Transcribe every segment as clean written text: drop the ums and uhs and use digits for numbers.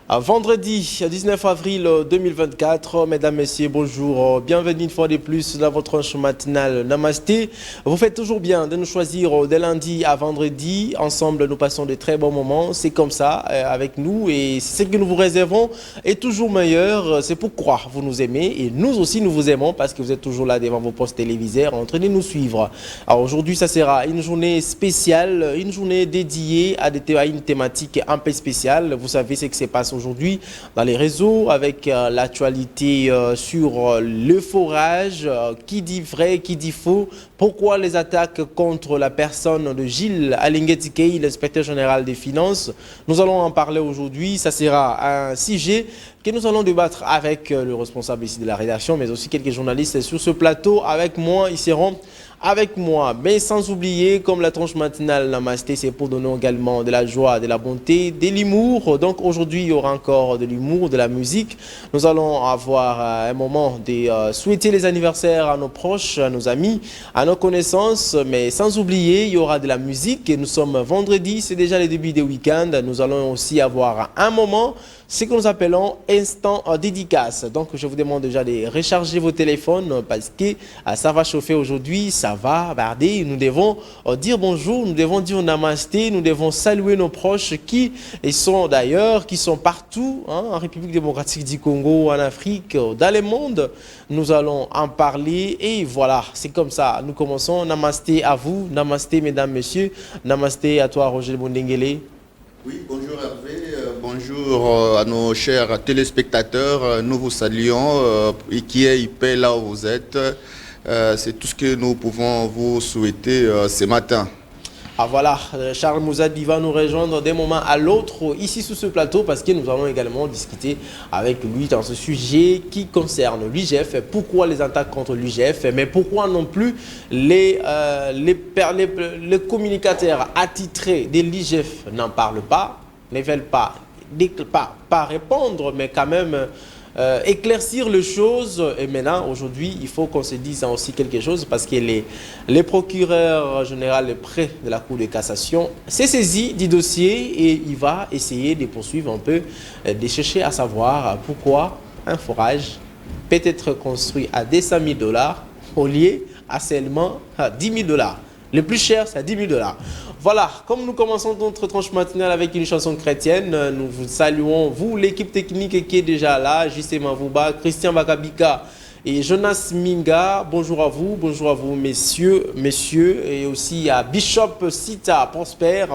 Vendredi 19 avril 2024, mesdames, messieurs, bonjour. Bienvenue une fois de plus dans votre tranche matinale Namasté. Vous faites toujours bien de nous choisir de lundi à vendredi. Ensemble, nous passons de très bons moments. C'est comme ça avec nous et ce que nous vous réservons est toujours meilleur. C'est pourquoi vous nous aimez et nous aussi nous vous aimons parce que vous êtes toujours là devant vos postes téléviseurs en train de nous suivre. Alors aujourd'hui, ça sera une journée spéciale, une journée dédiée à une thématique un peu spéciale. Vous savez ce qui se passe aujourd'hui dans les réseaux avec l'actualité sur le forage, qui dit vrai, qui dit faux, pourquoi les attaques contre la personne de Gilles Alinguetikei, l'inspecteur général des finances. Nous allons en parler aujourd'hui, ça sera un sujet que nous allons débattre avec le responsable ici de la rédaction, mais aussi quelques journalistes sur ce plateau avec moi, ils seront avec moi, mais sans oublier, comme la tranche matinale Namasté, c'est pour donner également de la joie, de la bonté, de l'humour. Donc aujourd'hui, il y aura encore de l'humour, de la musique. Nous allons avoir un moment de souhaiter les anniversaires à nos proches, à nos amis, à nos connaissances, mais sans oublier, il y aura de la musique. Et nous sommes vendredi, c'est déjà le début des week-ends. Nous allons aussi avoir un moment, ce que nous appelons instant dédicace. Donc je vous demande déjà de recharger vos téléphones parce que ça va chauffer aujourd'hui, ça va barder. Nous devons dire bonjour, nous devons dire namasté, nous devons saluer nos proches qui sont d'ailleurs, qui sont partout, en République démocratique du Congo, en Afrique, dans le monde. Nous allons en parler et voilà, c'est comme ça. Nous commençons. Namasté à vous, namasté mesdames, messieurs, namasté à toi Roger Bondengele. Oui, bonjour Hervé, bonjour à nos chers téléspectateurs, nous vous saluons, qui est IP là où vous êtes, c'est tout ce que nous pouvons vous souhaiter ce matin. Ah voilà, Charles Mouzadi va nous rejoindre d'un moment à l'autre ici sur ce plateau parce que nous allons également discuter avec lui dans ce sujet qui concerne l'UGF. Pourquoi les attaques contre l'UGF, mais pourquoi non plus les communicateurs attitrés de l'UGF n'en parlent pas, ne veulent pas répondre, mais quand même éclaircir les choses. Et maintenant, aujourd'hui, il faut qu'on se dise aussi quelque chose parce que les procureurs généraux près de la Cour de cassation s'est saisi du dossier et il va essayer de poursuivre un peu, de chercher à savoir pourquoi un forage peut être construit à 200 000 $ au lieu à seulement 10 000 $. Le plus cher, c'est à 10 000 $. Voilà, comme nous commençons notre tranche matinale avec une chanson chrétienne, nous vous saluons, vous, l'équipe technique qui est déjà là, Justin Mavouba, Christian Bakabika et Jonas Minga. Bonjour à vous, messieurs, et aussi à Bishop Sita Prosper.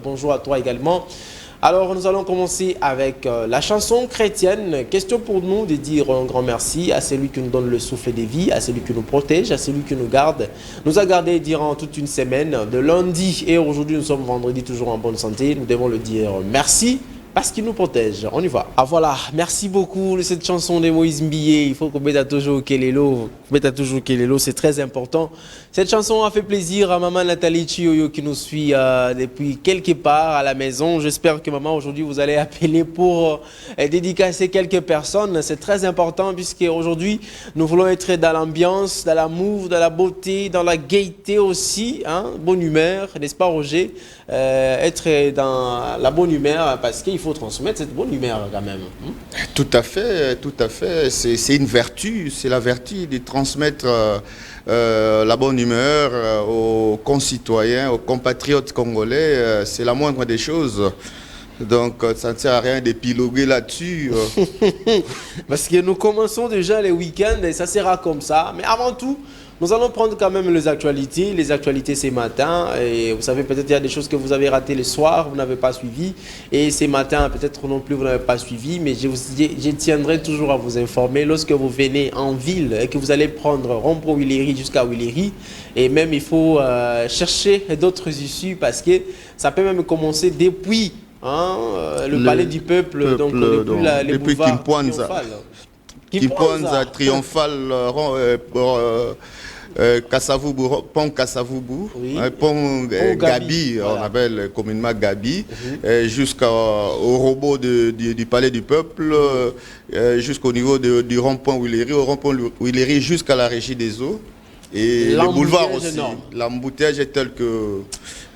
Bonjour à toi également. Alors, nous allons commencer avec la chanson chrétienne. Question pour nous de dire un grand merci à celui qui nous donne le souffle de vie, à celui qui nous protège, à celui qui nous garde. Nous a gardés durant toute une semaine, de lundi et aujourd'hui nous sommes vendredi, toujours en bonne santé. Nous devons le dire merci parce qu'il nous protège. On y va. Ah voilà, merci beaucoup de cette chanson de Moïse Mbilé. Il faut qu'on mette toujours Kelelo. C'est très important. Cette chanson a fait plaisir à maman Nathalie Chioyo qui nous suit depuis quelque part à la maison. J'espère que maman, aujourd'hui, vous allez appeler pour dédicacer quelques personnes. C'est très important puisque aujourd'hui, nous voulons être dans l'ambiance, dans l'amour, dans la beauté, dans la gaieté aussi. Bonne humeur, n'est-ce pas Roger? Être dans la bonne humeur parce qu'il faut transmettre cette bonne humeur quand même. Tout à fait, tout à fait. C'est une vertu, c'est la vertu de transmettre la bonne humeur aux concitoyens, aux compatriotes congolais. C'est la moindre des choses. Donc ça ne sert à rien d'épiloguer là-dessus. Parce que nous commençons déjà les week-ends et ça sera comme ça. Mais avant tout, nous allons prendre quand même les actualités ce matin. Et vous savez, peut-être il y a des choses que vous avez ratées le soir, vous n'avez pas suivi. Et ce matin, peut-être non plus, vous n'avez pas suivi. Mais je tiendrai toujours à vous informer lorsque vous venez en ville et que vous allez prendre rond-point Willery jusqu'à Willery. Et même, il faut chercher d'autres issues parce que ça peut même commencer depuis le palais du peuple, donc depuis Kimpanza triomphal, pont Kassavubu, oui. Pont Gabi, voilà. On appelle communément Gabi, jusqu'au robot du palais du peuple, jusqu'au niveau du rond-point Willery, au rond-point Willery jusqu'à la régie des eaux. Et le boulevard aussi. Énorme. L'embouteillage est tel que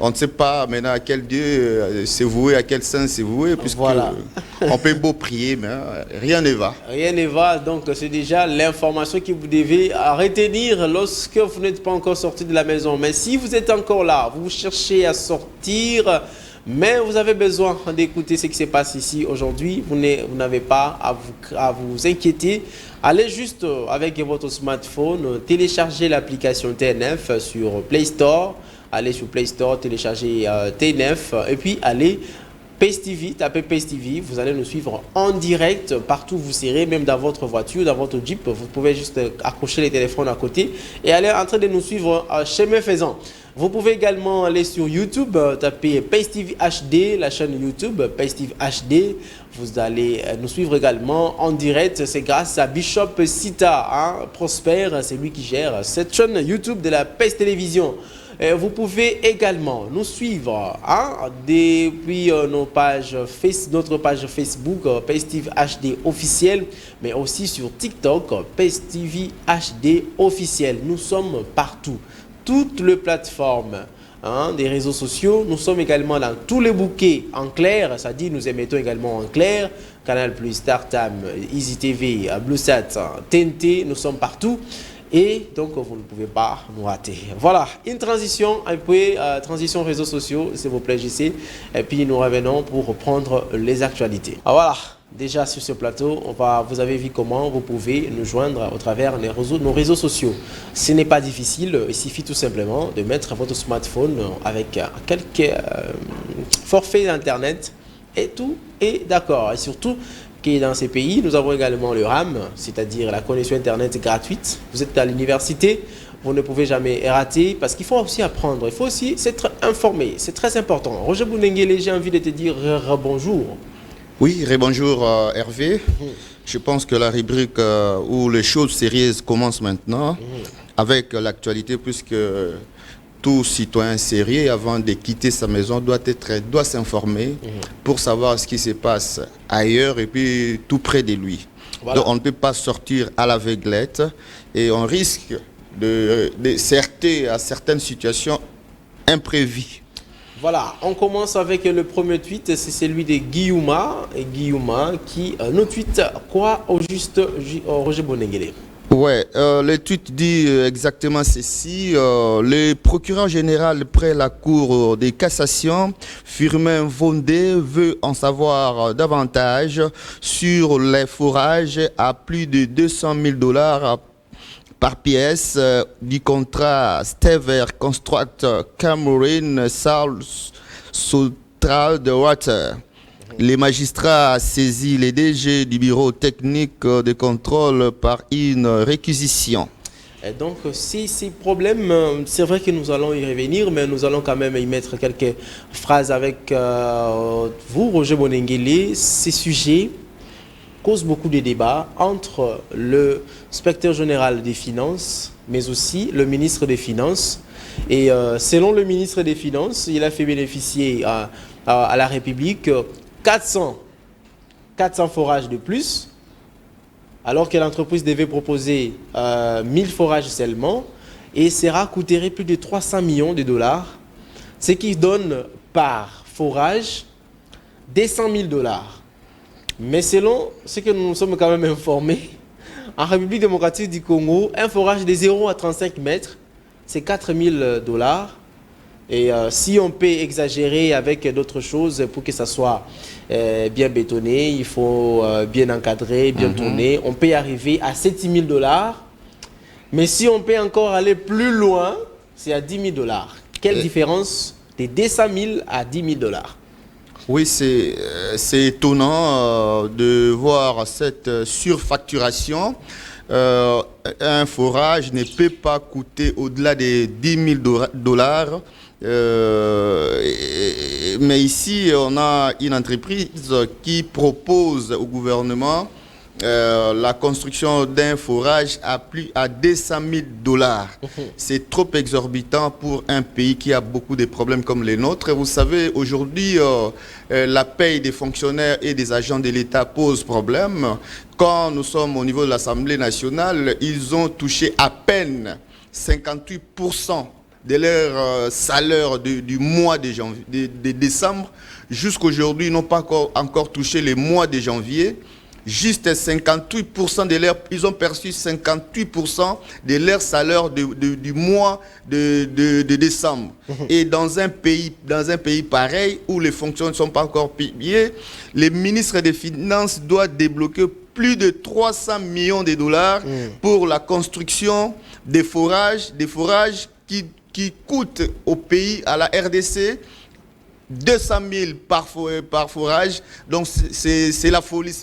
on ne sait pas maintenant à quel Dieu c'est voué, à quel saint c'est voué, puisque voilà. on peut beau prier, mais rien ne va. Rien ne va, donc c'est déjà l'information que vous devez retenir lorsque vous n'êtes pas encore sorti de la maison. Mais si vous êtes encore là, vous cherchez à sortir, mais vous avez besoin d'écouter ce qui se passe ici aujourd'hui, vous n'avez pas à vous inquiéter. Allez juste avec votre smartphone, télécharger l'application TNF sur Play Store. Allez sur Play Store, télécharger TNF et puis allez Pace TV, tapez Pace TV, vous allez nous suivre en direct partout où vous serez, même dans votre voiture, dans votre Jeep. Vous pouvez juste accrocher les téléphones à côté et aller en train de nous suivre chemin faisant. Vous pouvez également aller sur YouTube, taper Pace TV HD, la chaîne YouTube Pace TV HD. Vous allez nous suivre également en direct. C'est grâce à Bishop Sita, Prosper, c'est lui qui gère cette chaîne YouTube de la Pace Télévision. Vous pouvez également nous suivre depuis notre page Facebook Pace TV HD officiel, mais aussi sur TikTok Pace TV HD officiel. Nous sommes partout, toutes les plateformes des réseaux sociaux. Nous sommes également dans tous les bouquets en clair, c'est-à-dire nous émettons également en clair, Canal+, Startime, Easy TV, BlueSat, TNT, nous sommes partout. Et donc, vous ne pouvez pas nous rater. Voilà, une transition, un peu, transition réseaux sociaux, s'il vous plaît, JC. Et puis, nous revenons pour reprendre les actualités. Voilà, déjà sur ce plateau, vous avez vu comment vous pouvez nous joindre au travers nos réseaux sociaux. Ce n'est pas difficile, il suffit tout simplement de mettre votre smartphone avec quelques forfaits d'Internet et tout est d'accord. Et surtout, dans ces pays, nous avons également le RAM, c'est-à-dire la connexion Internet gratuite. Vous êtes à l'université, vous ne pouvez jamais rater parce qu'il faut aussi apprendre, il faut aussi s'être informé, c'est très important. Roger Bounenguele, j'ai envie de te dire bonjour. Oui, bonjour Hervé. Je pense que la rubrique où les choses sérieuses commencent maintenant avec l'actualité, puisque tout citoyen sérieux, avant de quitter sa maison, doit s'informer pour savoir ce qui se passe ailleurs et puis tout près de lui. Voilà. Donc on ne peut pas sortir à l'aveuglette et on risque de s'heurter à certaines situations imprévues. Voilà, on commence avec le premier tweet, c'est celui de Guillaume qui nous tweet quoi au juste Roger Bounenguele. Ouais, le tweet dit exactement ceci. Le procureur général près la Cour de cassation, Firmin Vondé, veut en savoir davantage sur les forages à plus de 200 000 $ par pièce du contrat Stever Construct Cameroun South Central Water. Les magistrats ont saisi les DG du bureau technique de contrôle par une réquisition. Et donc, ces problèmes, c'est vrai que nous allons y revenir, mais nous allons quand même y mettre quelques phrases avec vous, Roger Bounenguele. Ces sujets causent beaucoup de débats entre le inspecteur général des Finances, mais aussi le ministre des Finances. Et selon le ministre des Finances, il a fait bénéficier à la République 400 forages de plus, alors que l'entreprise devait proposer 1000 forages seulement, et coûterait plus de 300 millions de $, ce qui donne par forage 200 000 $. Mais selon ce que nous sommes quand même informés, en République démocratique du Congo, un forage de 0 à 35 mètres, c'est 4 000 $. Et si on peut exagérer avec d'autres choses pour que ça soit bien bétonné, il faut bien encadrer, bien tourner, on peut y arriver à 7 000 $. Mais si on peut encore aller plus loin, c'est à 10 000 $. Quelle différence de 200 000 à 10 000 $? Oui, c'est étonnant de voir cette surfacturation. Un forage ne peut pas coûter au-delà de 10 000 $. Mais ici, on a une entreprise qui propose au gouvernement la construction d'un forage à 200 000 $. C'est trop exorbitant pour un pays qui a beaucoup de problèmes comme les nôtres. Vous savez, aujourd'hui, la paye des fonctionnaires et des agents de l'État pose problème. Quand nous sommes au niveau de l'Assemblée nationale, ils ont touché à peine 58% de leur salaire du mois de décembre. Jusqu'aujourd'hui, ils n'ont pas encore touché le mois de janvier. Juste 58% ils ont perçu 58% de leur salaire du mois de décembre. Et dans un pays pareil où les fonctions ne sont pas encore payées, le ministre des Finances doit débloquer plus de 300 millions de dollars pour la construction des forages qui coûtent au pays, à la RDC, 200 000 par forage. Donc c'est la folie,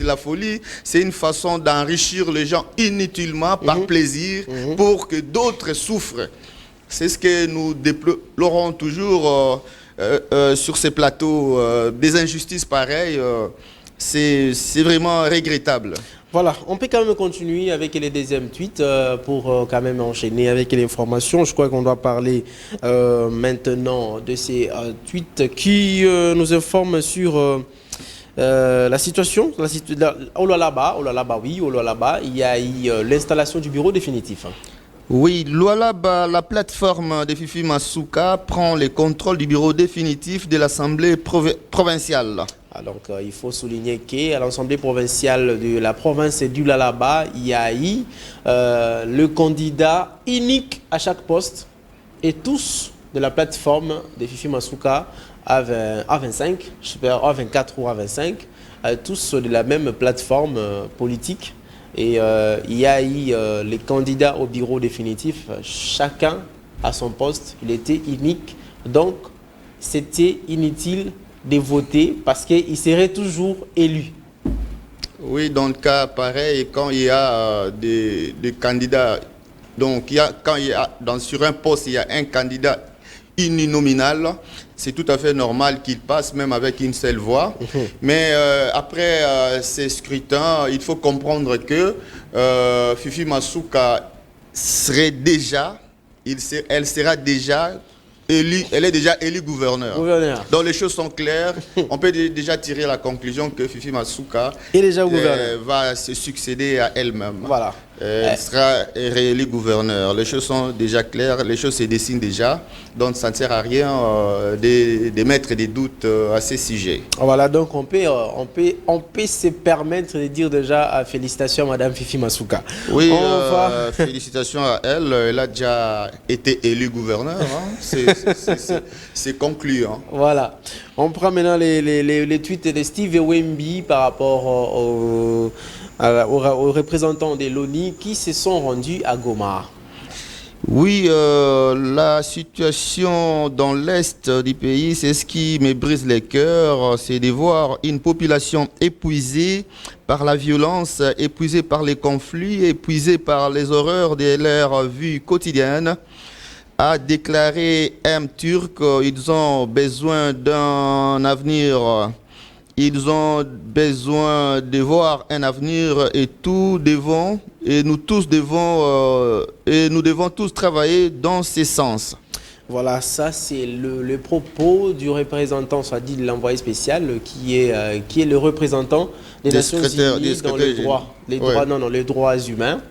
c'est une façon d'enrichir les gens inutilement par plaisir pour que d'autres souffrent. C'est ce que nous déplorons toujours sur ces plateaux, des injustices pareilles. C'est vraiment regrettable. Voilà, on peut quand même continuer avec les deuxièmes tweets pour quand même enchaîner avec l'information. Je crois qu'on doit parler maintenant de ces tweets qui nous informent sur la situation. Lualaba, il y a eu l'installation du bureau définitif. Oui, Lualaba, la plateforme de Fifi Masuka prend le contrôle du bureau définitif de l'Assemblée provinciale. Donc, il faut souligner qu'à l'Assemblée provinciale de la province du Lualaba, il y a eu le candidat unique à chaque poste et tous de la plateforme de Fifi Masuka A25, je sais pas, A24 ou A25, tous de la même plateforme politique. Et il y a eu les candidats au bureau définitif, chacun à son poste, il était unique. Donc, c'était inutile de voter parce qu'il serait toujours élu. Oui, dans le cas pareil, quand il y a des candidats, donc sur un poste, il y a un candidat uninominal, c'est tout à fait normal qu'il passe même avec une seule voix. Mais après ces scrutins, il faut comprendre que Fifi Masuka elle sera déjà elle est déjà élue gouverneur. Donc les choses sont claires. On peut déjà tirer la conclusion que Fifi Masuka va se succéder à elle-même. Voilà. Elle sera réélue gouverneur. Les choses sont déjà claires, les choses se dessinent déjà. Donc ça ne sert à rien de mettre des doutes à ces sujets. Voilà, donc on peut se permettre de dire déjà félicitations à Madame Fifi Masuka. Oui, félicitations à elle. Elle a déjà été élue gouverneur. Hein. C'est conclu. Hein. Voilà. On prend maintenant les tweets de Steve Wemby par rapport aux représentants de l'ONU qui se sont rendus à Goma. Oui, la situation dans l'est du pays, c'est ce qui me brise les cœurs, c'est de voir une population épuisée par la violence, épuisée par les conflits, épuisée par les horreurs de leur vie quotidienne. A déclaré M. Turc, ils ont besoin d'un avenir. Ils ont besoin de voir un avenir et nous devons tous travailler dans ce sens. Voilà, ça c'est le propos du représentant, soit dit de l'envoyé spécial, qui est le représentant des Nations Unies dans les droits humains.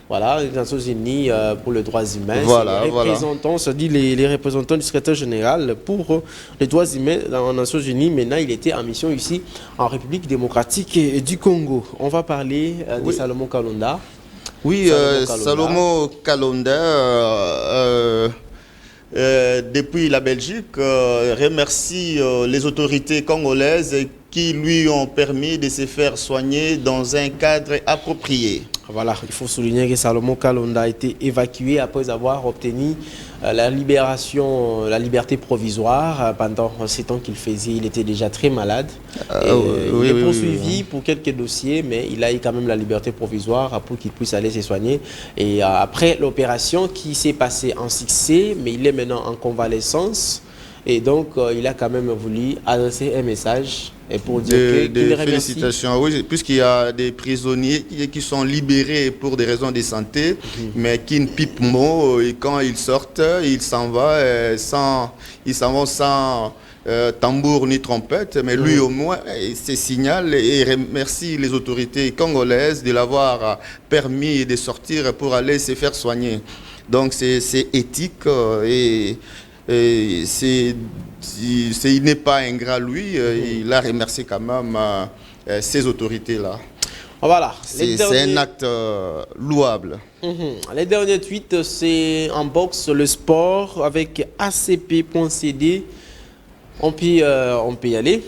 Voilà, les Nations Unies pour les droits humains. Voilà, les représentants, ça dit les représentants du secrétaire général pour les droits humains dans les Nations Unies. Maintenant, il était en mission ici en République démocratique du Congo. On va parler de Salomon Kalonda. Oui, Salomon Kalonda, depuis la Belgique, remercie les autorités congolaises qui lui ont permis de se faire soigner dans un cadre approprié. Voilà, il faut souligner que Salomon Kalonda a été évacué après avoir obtenu la liberté provisoire. Pendant ces temps qu'il faisait, il était déjà très malade. Il est poursuivi pour quelques dossiers, mais il a eu quand même la liberté provisoire pour qu'il puisse aller se soigner. Et après l'opération qui s'est passée en succès, mais il est maintenant en convalescence. Et donc, il a quand même voulu adresser un message et pour dire qu'il remercie. Félicitations, oui, puisqu'il y a des prisonniers qui sont libérés pour des raisons de santé, mais qui ne pipent mot, et quand ils sortent, ils s'en vont sans tambour ni trompette, mais lui au moins, il se signale et remercie les autorités congolaises de l'avoir permis de sortir pour aller se faire soigner. Donc c'est éthique il n'est pas ingrat lui, il a remercié quand même ces autorités-là. Voilà. C'est un acte louable. Les derniers tweets, c'est en boxe, le sport avec ACP.cd. On peut y aller.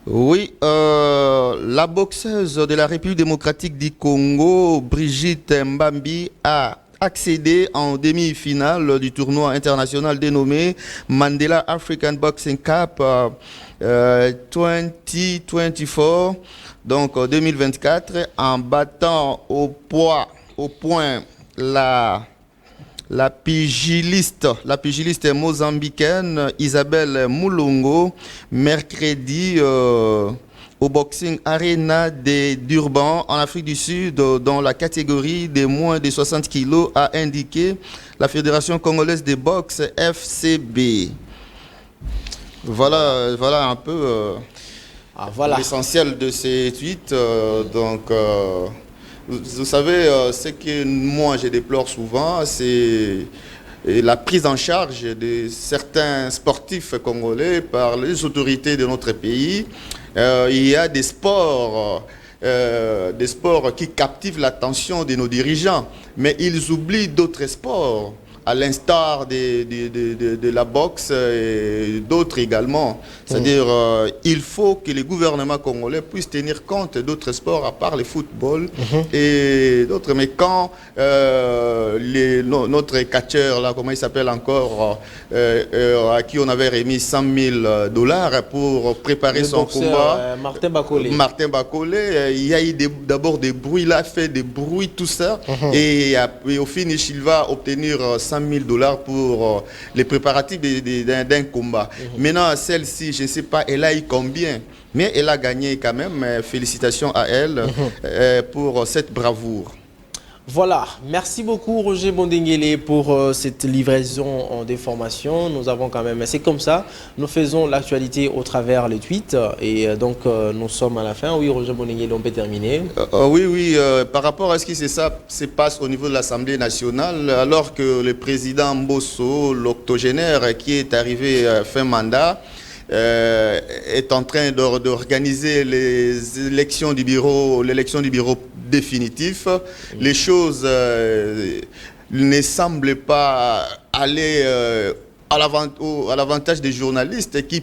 Oui, la boxeuse de la République démocratique du Congo, Brigitte Mbambi, a accédé en demi-finale du tournoi international dénommé Mandela African Boxing Cup 2024, donc 2024, en battant au point la pugiliste mozambicaine Isabelle Mulongo, mercredi au Boxing Arena de Durban en Afrique du Sud dans la catégorie des moins de 60 kilos, a indiqué la Fédération congolaise de boxe FCB. Voilà un peu l'essentiel de ces tweets. Vous savez, ce que moi je déplore souvent, c'est la prise en charge de certains sportifs congolais par les autorités de notre pays. Il y a des sports qui captivent l'attention de nos dirigeants, mais ils oublient d'autres sports, à l'instar de la boxe et d'autres également. C'est-à-dire il faut que les gouvernements congolais puissent tenir compte d'autres sports à part le football et d'autres. Mais quand notre catcheur, là, comment il s'appelle encore, à qui on avait remis $100 000 pour préparer son combat, Martin Bakolé, il y a eu d'abord des bruits, il a fait des bruits, tout ça, et au finish, il va obtenir $100 000 pour les préparatifs d'un combat. Maintenant, celle-ci, je ne sais pas, elle a eu combien, mais elle a gagné quand même. Félicitations à elle pour cette bravoure. Voilà, merci beaucoup Roger Bondenguele pour cette livraison d'informations. Nous avons quand même, c'est comme ça, nous faisons l'actualité au travers les tweets et donc nous sommes à la fin. Oui Roger Bondenguele, on peut terminer. Oui, par rapport à ce qui se passe au niveau de l'Assemblée nationale, alors que le président Mbosso, l'octogénaire qui est arrivé fin mandat, est en train d'organiser l'élection du bureau définitif. Les choses ne semblent pas aller à l'avantage des journalistes qui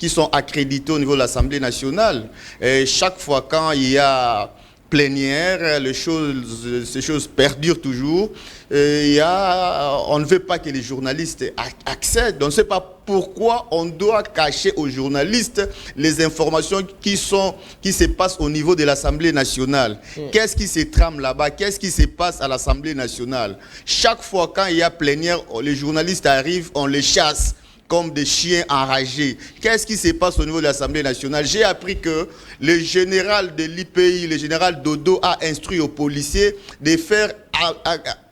sont accrédités au niveau de l'Assemblée nationale. Et chaque fois quand il y a plénière, ces choses perdurent toujours. On ne veut pas que les journalistes accèdent. On ne sait pas pourquoi on doit cacher aux journalistes les informations qui se passent au niveau de l'Assemblée nationale. Qu'est-ce qui se trame là-bas? Qu'est-ce qui se passe à l'Assemblée nationale? Chaque fois quand il y a plénière, les journalistes arrivent, on les chasse comme des chiens enragés. Qu'est-ce qui se passe au niveau de l'Assemblée nationale? J'ai appris que le général de l'IPI, le général Dodo, a instruit aux policiers de faire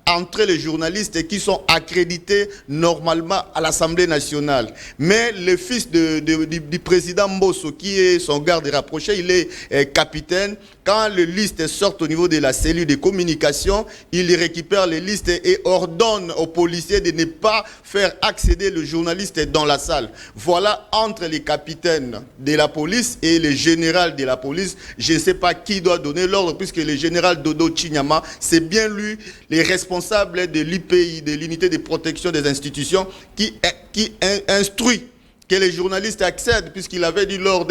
entrer les journalistes qui sont accrédités normalement à l'Assemblée nationale. Mais le fils du président Mbosso, qui est son garde rapproché, il est capitaine. Quand les listes sortent au niveau de la cellule de communication, il récupère les listes et ordonne aux policiers de ne pas faire accéder le journaliste dans la salle. Voilà, entre les capitaines de la police et le général de la police, je ne sais pas qui doit donner l'ordre, puisque le général Dodo Chinyama, c'est bien lui, les responsables de l'IPI, de l'unité de protection des institutions, qui instruit que les journalistes accèdent, puisqu'il avait dit lors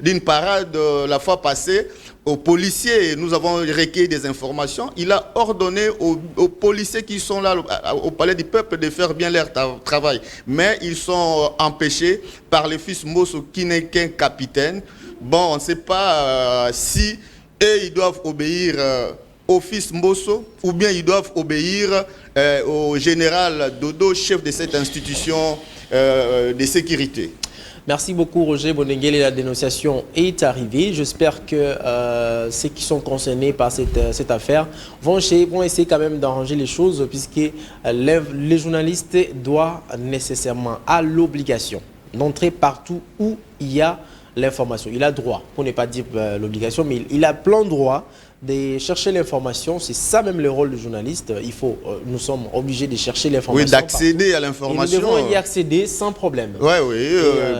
d'une parade la fois passée aux policiers, nous avons recueilli des informations, il a ordonné aux policiers qui sont là au palais du peuple de faire bien leur travail. Mais ils sont empêchés par le fils Mbosso qui n'est qu'un capitaine. Bon, on ne sait pas si ils doivent obéir au fils Mbosso ou bien ils doivent obéir au général Dodo, chef de cette institution de sécurité. Merci beaucoup Roger Bondenguele. La dénonciation est arrivée. J'espère que ceux qui sont concernés par cette affaire vont essayer quand même d'arranger les choses, puisque les journalistes doivent nécessairement, à l'obligation d'entrer partout où il y a l'information. Il a droit, pour ne pas dire l'obligation, mais il a plein droit de chercher l'information. C'est ça même le rôle du journaliste. Nous sommes obligés de chercher l'information. Oui, d'accéder à l'information. Nous devons y accéder sans problème. Oui, oui.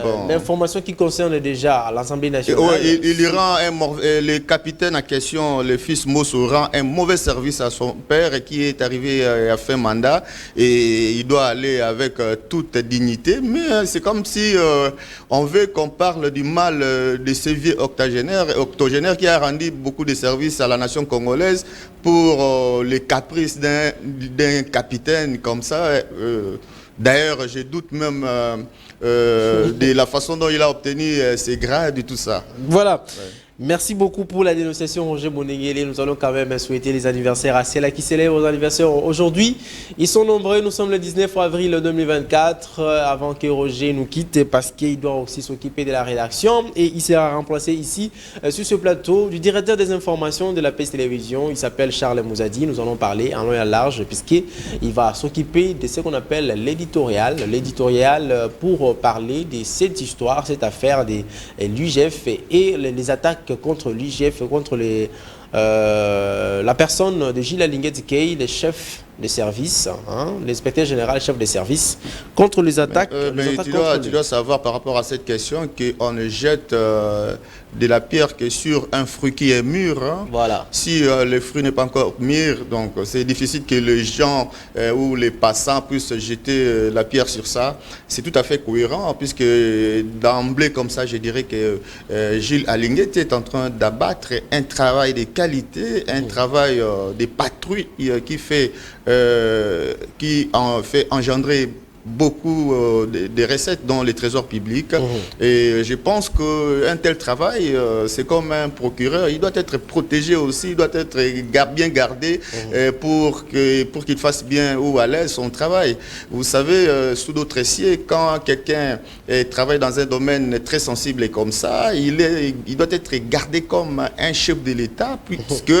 Bon. L'information qui concerne déjà l'Assemblée nationale. Il rend le capitaine en question, le fils Mosso, rend un mauvais service à son père qui est arrivé à fin mandat et il doit aller avec toute dignité. Mais c'est comme si on veut qu'on parle du mal de ce vieux octogénaire qui a rendu beaucoup de services à la nation congolaise pour les caprices d'un capitaine comme ça. D'ailleurs, je doute même de la façon dont il a obtenu ses grades et tout ça. Voilà. Ouais. Merci beaucoup pour la dénonciation, Roger Bonengele. Nous allons quand même souhaiter les anniversaires à ceux qui célèbrent vos anniversaires aujourd'hui. Ils sont nombreux. Nous sommes le 19 avril 2024, avant que Roger nous quitte, parce qu'il doit aussi s'occuper de la rédaction. Et il sera remplacé ici, sur ce plateau, du directeur des informations de la PS Télévision. Il s'appelle Charles Mouzadi. Nous allons parler en long et en large, puisqu'il va s'occuper de ce qu'on appelle l'éditorial. L'éditorial pour parler de cette histoire, cette affaire de l'UGF et les attaques contre l'IGF, contre la personne de Gilles Alinguet-Key, le chef de service, l'inspecteur général, chef de service, contre les attaques. Tu dois savoir par rapport à cette question qu'on ne jette de la pierre que sur un fruit qui est mûr. Voilà. Si le fruit n'est pas encore mûr, donc c'est difficile que les gens ou les passants puissent jeter la pierre sur ça. C'est tout à fait cohérent, puisque d'emblée comme ça, je dirais que Gilles Alinguet est en train d'abattre un travail de qualité, un travail de patrouille qui en fait engendrer beaucoup de recettes dans les trésors publics. Et je pense qu'un tel travail, c'est comme un procureur, il doit être protégé aussi, il doit être bien gardé pour qu'il fasse bien ou à l'aise son travail. Vous savez, sous d'autres essiers, quand quelqu'un travaille dans un domaine très sensible et comme ça, il doit être gardé comme un chef de l'État, puisque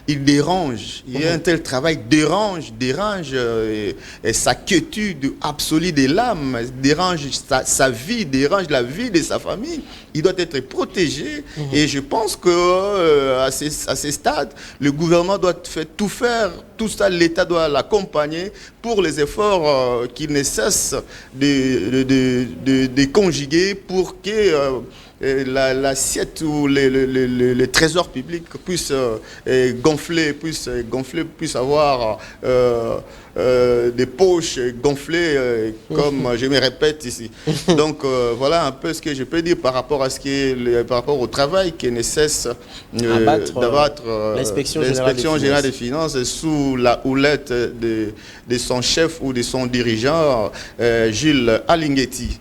il dérange. Il y a un tel travail dérange et sa quiétude absolue de l'âme, dérange sa vie, dérange la vie de sa famille. Il doit être protégé. Et je pense que à ces stades, le gouvernement doit tout ça, l'État doit l'accompagner pour les efforts qu'il ne cesse de conjuguer pour que l'assiette ou les trésors publics puissent gonfler, puissent avoir des poches gonflées, comme je me répète ici. Donc voilà un peu ce que je peux dire par rapport à par rapport au travail qui ne cesse d'abattre l'inspection générale des finances sous la houlette de son chef ou de son dirigeant, Gilles Alinguet-Key.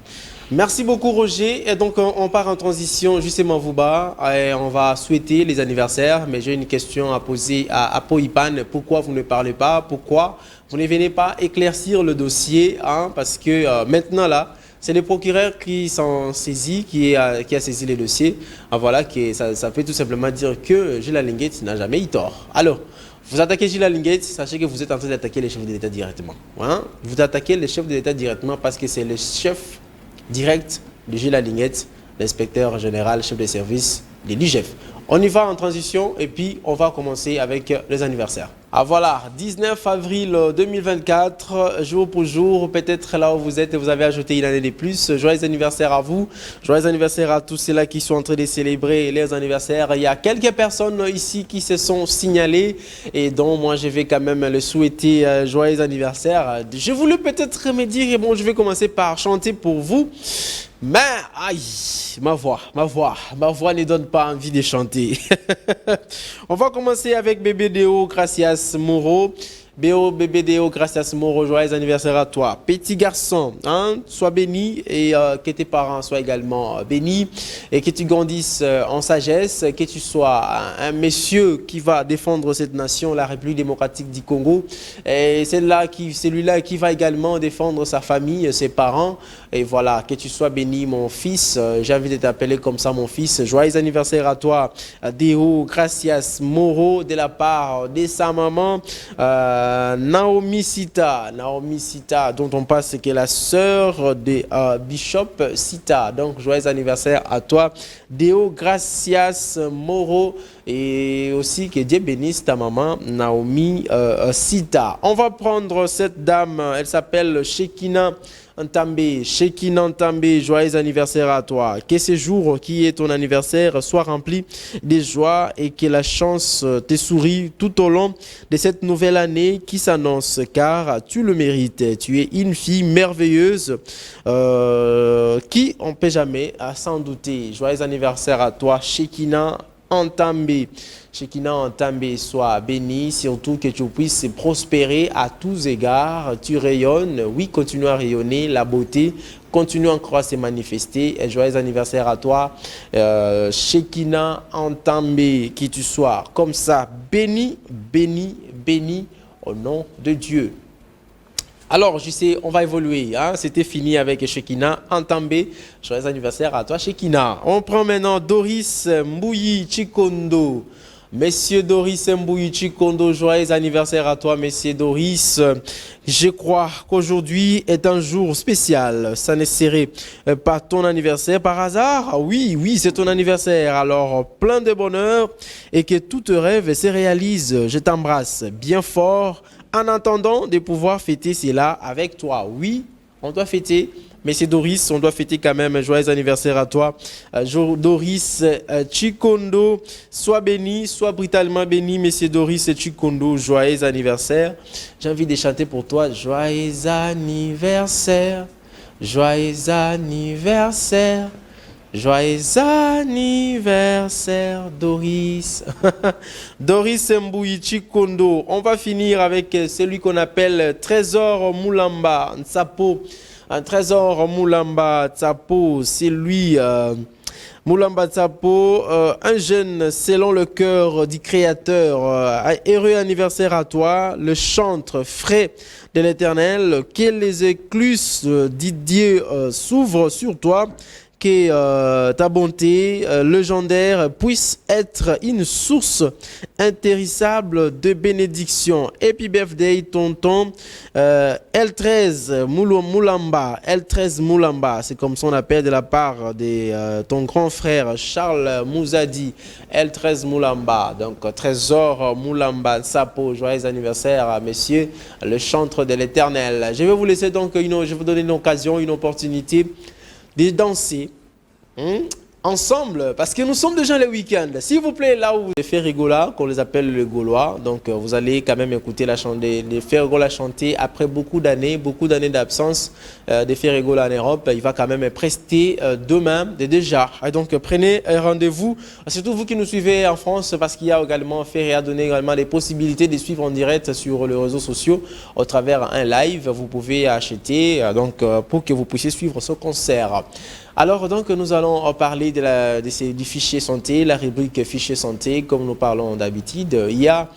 Merci beaucoup Roger. Et donc on part en transition justement Vouba et on va souhaiter les anniversaires. Mais j'ai une question à poser à Poipan. Pourquoi vous ne parlez pas? Pourquoi vous ne venez pas éclaircir le dossier, parce que maintenant là, c'est le procureur qui s'en saisit, qui a saisi le dossier. Voilà, ça peut tout simplement dire que Gilles Alinguet n'a jamais eu tort. Alors, vous attaquez Gilles Alinguet, sachez que vous êtes en train d'attaquer les chefs de l'État directement. Vous attaquez les chefs de l'État directement parce que c'est le chef direct de Gilles Alinguet, l'inspecteur général, chef de service de l'IGF. On y va en transition et puis on va commencer avec les anniversaires. Voilà, 19 avril 2024, jour pour jour, peut-être là où vous êtes, vous avez ajouté une année de plus. Joyeux anniversaire à vous, joyeux anniversaire à tous ceux-là qui sont en train de célébrer les anniversaires. Il y a quelques personnes ici qui se sont signalées et dont moi je vais quand même le souhaiter joyeux anniversaire. Je voulais peut-être me dire, bon, je vais commencer par chanter pour vous. Mais, aïe, ma voix ne donne pas envie de chanter. On va commencer avec Bébé Déo, Gracias Moro. Bébé Déo, Gracias Moro, joyeux anniversaire à toi. Petit garçon, sois béni et que tes parents soient également bénis et que tu grandisses en sagesse, que tu sois un monsieur qui va défendre cette nation, la République démocratique du Congo, et celui-là qui va également défendre sa famille, ses parents. Et voilà, que tu sois béni, mon fils. J'ai envie de t'appeler comme ça, mon fils. Joyeux anniversaire à toi, Déo, Gracias Moro, de la part de sa maman. Naomi Sita, dont on passe, qui est la sœur de Bishop Sita. Donc, joyeux anniversaire à toi. Deo Gracias Moro. Et aussi que Dieu bénisse ta maman, Naomi Sita. On va prendre cette dame, elle s'appelle Shekina Ntambé. Shekina Ntambé, joyeux anniversaire à toi. Que ce jour qui est ton anniversaire soit rempli de joie et que la chance te sourie tout au long de cette nouvelle année qui s'annonce, car tu le mérites. Tu es une fille merveilleuse qui on ne peut jamais s'en douter. Joyeux anniversaire à toi, Shekina Ntambé. Shekina Ntambé, sois béni, surtout que tu puisses prospérer à tous égards. Tu rayonnes, oui, continue à rayonner, la beauté continue encore à se manifester. Et joyeux anniversaire à toi, Shekina Ntambé, qui tu sois comme ça, béni, béni, béni au nom de Dieu. Alors, je sais, on va évoluer. Hein? C'était fini avec Shekina Ntambé. Joyeux anniversaire à toi, Shekina. On prend maintenant Doris Mbouyi Chikondo. Monsieur Doris Mbouyi Chikondo, joyeux anniversaire à toi, Monsieur Doris. Je crois qu'aujourd'hui est un jour spécial. Ça ne serait pas ton anniversaire par hasard? Ah oui, oui, c'est ton anniversaire. Alors, plein de bonheur et que tout tes rêves se réalisent. Je t'embrasse bien fort. En attendant de pouvoir fêter cela avec toi. Oui, on doit fêter. Mais c'est Doris, on doit fêter quand même un joyeux anniversaire à toi. Doris Chikondo, sois béni, sois brutalement béni. Monsieur Doris Chikondo, joyeux anniversaire. J'ai envie de chanter pour toi. Joyeux anniversaire, joyeux anniversaire. Joyeux anniversaire, Doris. Doris Mbouyi Chikondo. On va finir avec celui qu'on appelle Trésor Moulamba Tsapo. Un Trésor Moulamba Tsapo, c'est lui. Moulamba Tsapo, un jeune selon le cœur du Créateur. Heureux anniversaire à toi, le chantre frais de l'Éternel. Que les écluses du Dieu s'ouvrent sur toi. Que ta bonté légendaire puisse être une source intéressable de bénédiction. Happy birthday, tonton L13 Moulamba. L13 Moulamba, c'est comme son appel de la part de ton grand frère Charles Mouzadi. L13 Moulamba, donc Trésor Moulamba Sapo, joyeux anniversaire à messieurs, le chantre de l'Éternel. Je vais vous laisser donc, je vais vous donner une occasion, une opportunité de danser ensemble, parce que nous sommes déjà le week-end. S'il vous plaît, là où les Ferrigola, qu'on les appelle les Gaulois, donc vous allez quand même écouter les Ferrigola chanter après beaucoup d'années d'absence des Ferrigola en Europe. Il va quand même prester demain déjà. Et donc prenez un rendez-vous, surtout vous qui nous suivez en France, parce qu'il y a également Ferrigola donné également des possibilités de suivre en direct sur les réseaux sociaux au travers un live. Vous pouvez acheter donc pour que vous puissiez suivre ce concert. Alors donc nous allons parler du fichier santé, la rubrique fichier santé, comme nous parlons d'habitude. Il y a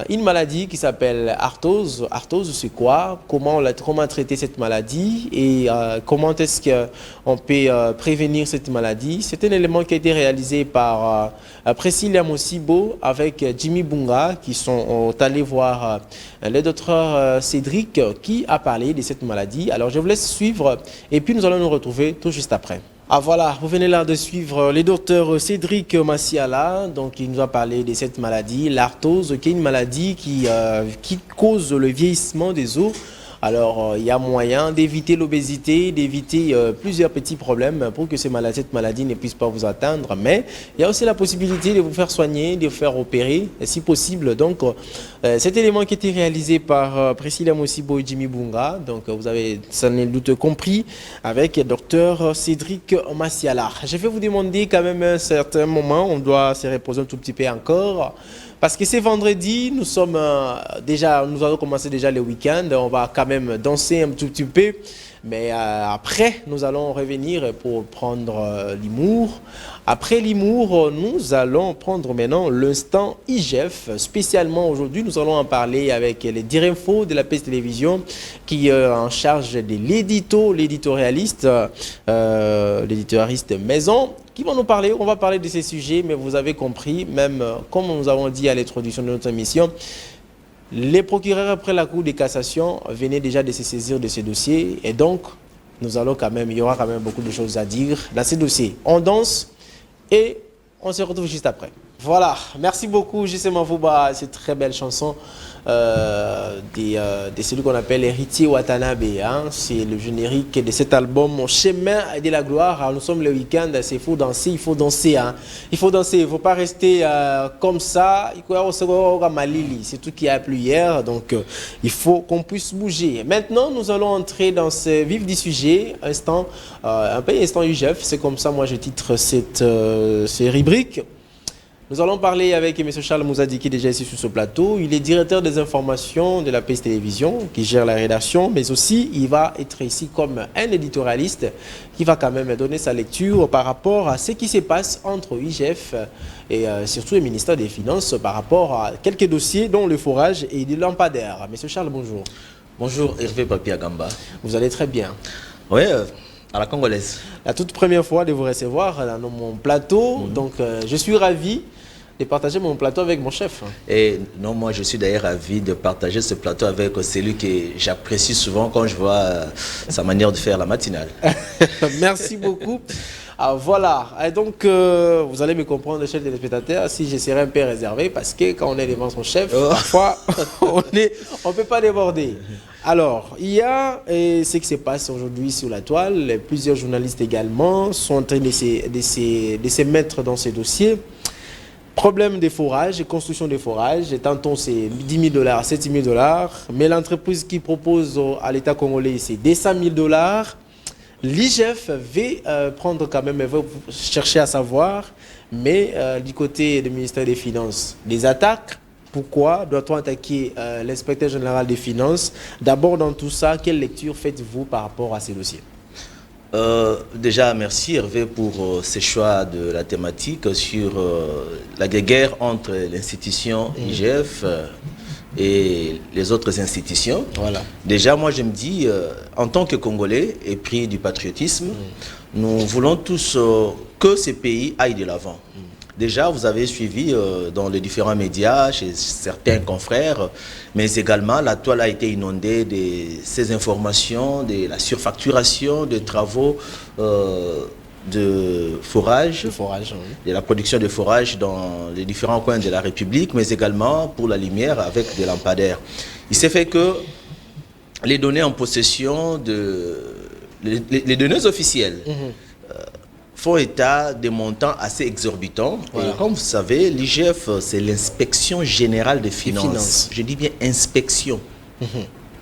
une maladie qui s'appelle arthrose. Arthrose, c'est quoi? Comment traiter cette maladie et comment est-ce qu'on peut prévenir cette maladie? C'est un élément qui a été réalisé par Priscilla Mosibo avec Jimmy Bunga, qui sont allés voir le docteur Cédric qui a parlé de cette maladie. Alors je vous laisse suivre et puis nous allons nous retrouver tout juste après. Ah voilà, vous venez là de suivre le docteur Cédric Massiala, donc il nous a parlé de cette maladie, l'arthrose, qui est une maladie qui cause le vieillissement des os. Alors, il y a moyen d'éviter l'obésité, d'éviter plusieurs petits problèmes pour que cette maladie ne puisse pas vous atteindre. Mais il y a aussi la possibilité de vous faire soigner, de vous faire opérer, si possible. Donc, cet élément qui a été réalisé par Priscilla Mosibo et Jimmy Bunga, donc vous avez sans doute compris, avec le docteur Cédric Massiala. Je vais vous demander quand même un certain moment, on doit se reposer un tout petit peu encore. Parce que c'est vendredi, nous allons commencer déjà le week-end, on va quand même danser un tout petit peu, mais après, nous allons revenir pour prendre l'humour. Après l'humour, nous allons prendre maintenant l'instant IGF. Spécialement aujourd'hui, nous allons en parler avec les Dirinfo de la PS Télévision qui est en charge de l'éditorialiste maison, qui vont nous parler. On va parler de ces sujets, mais vous avez compris, même comme nous avons dit à l'introduction de notre émission, Les procureurs après la Cour de cassation venaient déjà de se saisir de ce dossier et donc nous allons quand même, il y aura quand même beaucoup de choses à dire dans ces dossiers. On danse et on se retrouve juste après. Voilà, merci beaucoup JC Mavouba, cette très belle chanson de celui qu'on appelle Héritier Watanabe. Hein. C'est le générique de cet album Mon chemin de la gloire. Alors, nous sommes le week-end, il faut danser, il faut danser. Hein. Il faut danser, il ne faut pas rester comme ça. C'est tout qui a plu hier, donc il faut qu'on puisse bouger. Maintenant, nous allons entrer dans ce vif du sujet, un peu instant UGF, c'est comme ça moi je titre cette rubrique. Nous allons parler avec M. Charles Mouzadi qui est déjà ici sur ce plateau. Il est directeur des informations de la PS Télévision qui gère la rédaction, mais aussi il va être ici comme un éditorialiste qui va quand même donner sa lecture par rapport à ce qui se passe entre IGF et surtout le ministère des Finances par rapport à quelques dossiers dont le forage et les lampadaires. M. Charles, bonjour. Bonjour Hervé Papi Agamba. Vous allez très bien. Oui, à la congolaise. La toute première fois de vous recevoir dans mon plateau, donc je suis ravi de partager mon plateau avec mon chef. Et non, moi je suis d'ailleurs ravi de partager ce plateau avec celui que j'apprécie souvent quand je vois sa manière de faire la matinale. Merci beaucoup. Ah, voilà, et donc vous allez me comprendre, chef téléspectateur, si je serai un peu réservé, parce que quand on est devant son chef, parfois on ne peut pas déborder. Alors, il y a ce qui se passe aujourd'hui sur la toile, plusieurs journalistes également sont en train de se mettre dans ces dossiers. Problème des forages, construction des forages, tantôt c'est 10 000 $, 7 000 $, mais l'entreprise qui propose à l'État congolais c'est 200 000 $. L'IGF veut prendre quand même, veut chercher à savoir, mais du côté du ministère des Finances, des attaques. Pourquoi doit-on attaquer l'inspecteur général des Finances? D'abord dans tout ça, quelle lecture faites-vous par rapport à ces dossiers? Déjà, merci Hervé pour ce choix de la thématique sur la guerre entre l'institution IGF et les autres institutions. Voilà. Déjà, moi je me dis, en tant que Congolais épris du patriotisme, nous voulons tous que ces pays aillent de l'avant. Déjà, vous avez suivi dans les différents médias, chez certains confrères, mais également la toile a été inondée de ces informations, de la surfacturation de travaux de forage, de la production de forage dans les différents coins de la République, mais également pour la lumière avec des lampadaires. Il s'est fait que les données en possession les données officielles, font état de montants assez exorbitants. Voilà. Et comme vous savez, l'IGF, c'est l'inspection générale des finances. Je dis bien inspection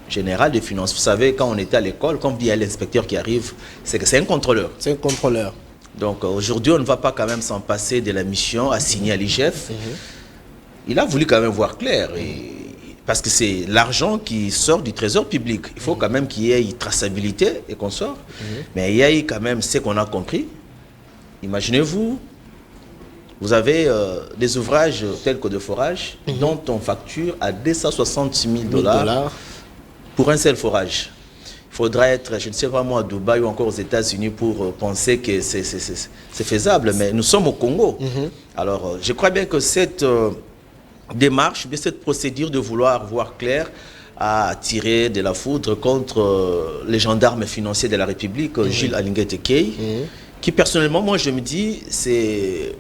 générale des finances. Vous savez, quand on était à l'école, quand il y a l'inspecteur qui arrive, c'est que c'est un contrôleur. C'est un contrôleur. Donc aujourd'hui, on ne va pas quand même s'en passer de la mission assignée à l'IGF. Il a voulu quand même voir clair. Parce que c'est l'argent qui sort du trésor public. Il faut quand même qu'il y ait une traçabilité et qu'on sort. Mais il y a eu quand même ce qu'on a compris. Imaginez-vous, vous avez des ouvrages tels que de forage dont on facture à 260 000 $ pour un seul forage. Il faudra être, je ne sais pas moi, à Dubaï ou encore aux États-Unis pour penser que c'est faisable, mais nous sommes au Congo. Alors, je crois bien que cette démarche, cette procédure de vouloir voir clair a tiré de la foudre contre les gendarmes financiers de la République, Jules Alinguet Tekei, qui personnellement, moi je me dis, c'est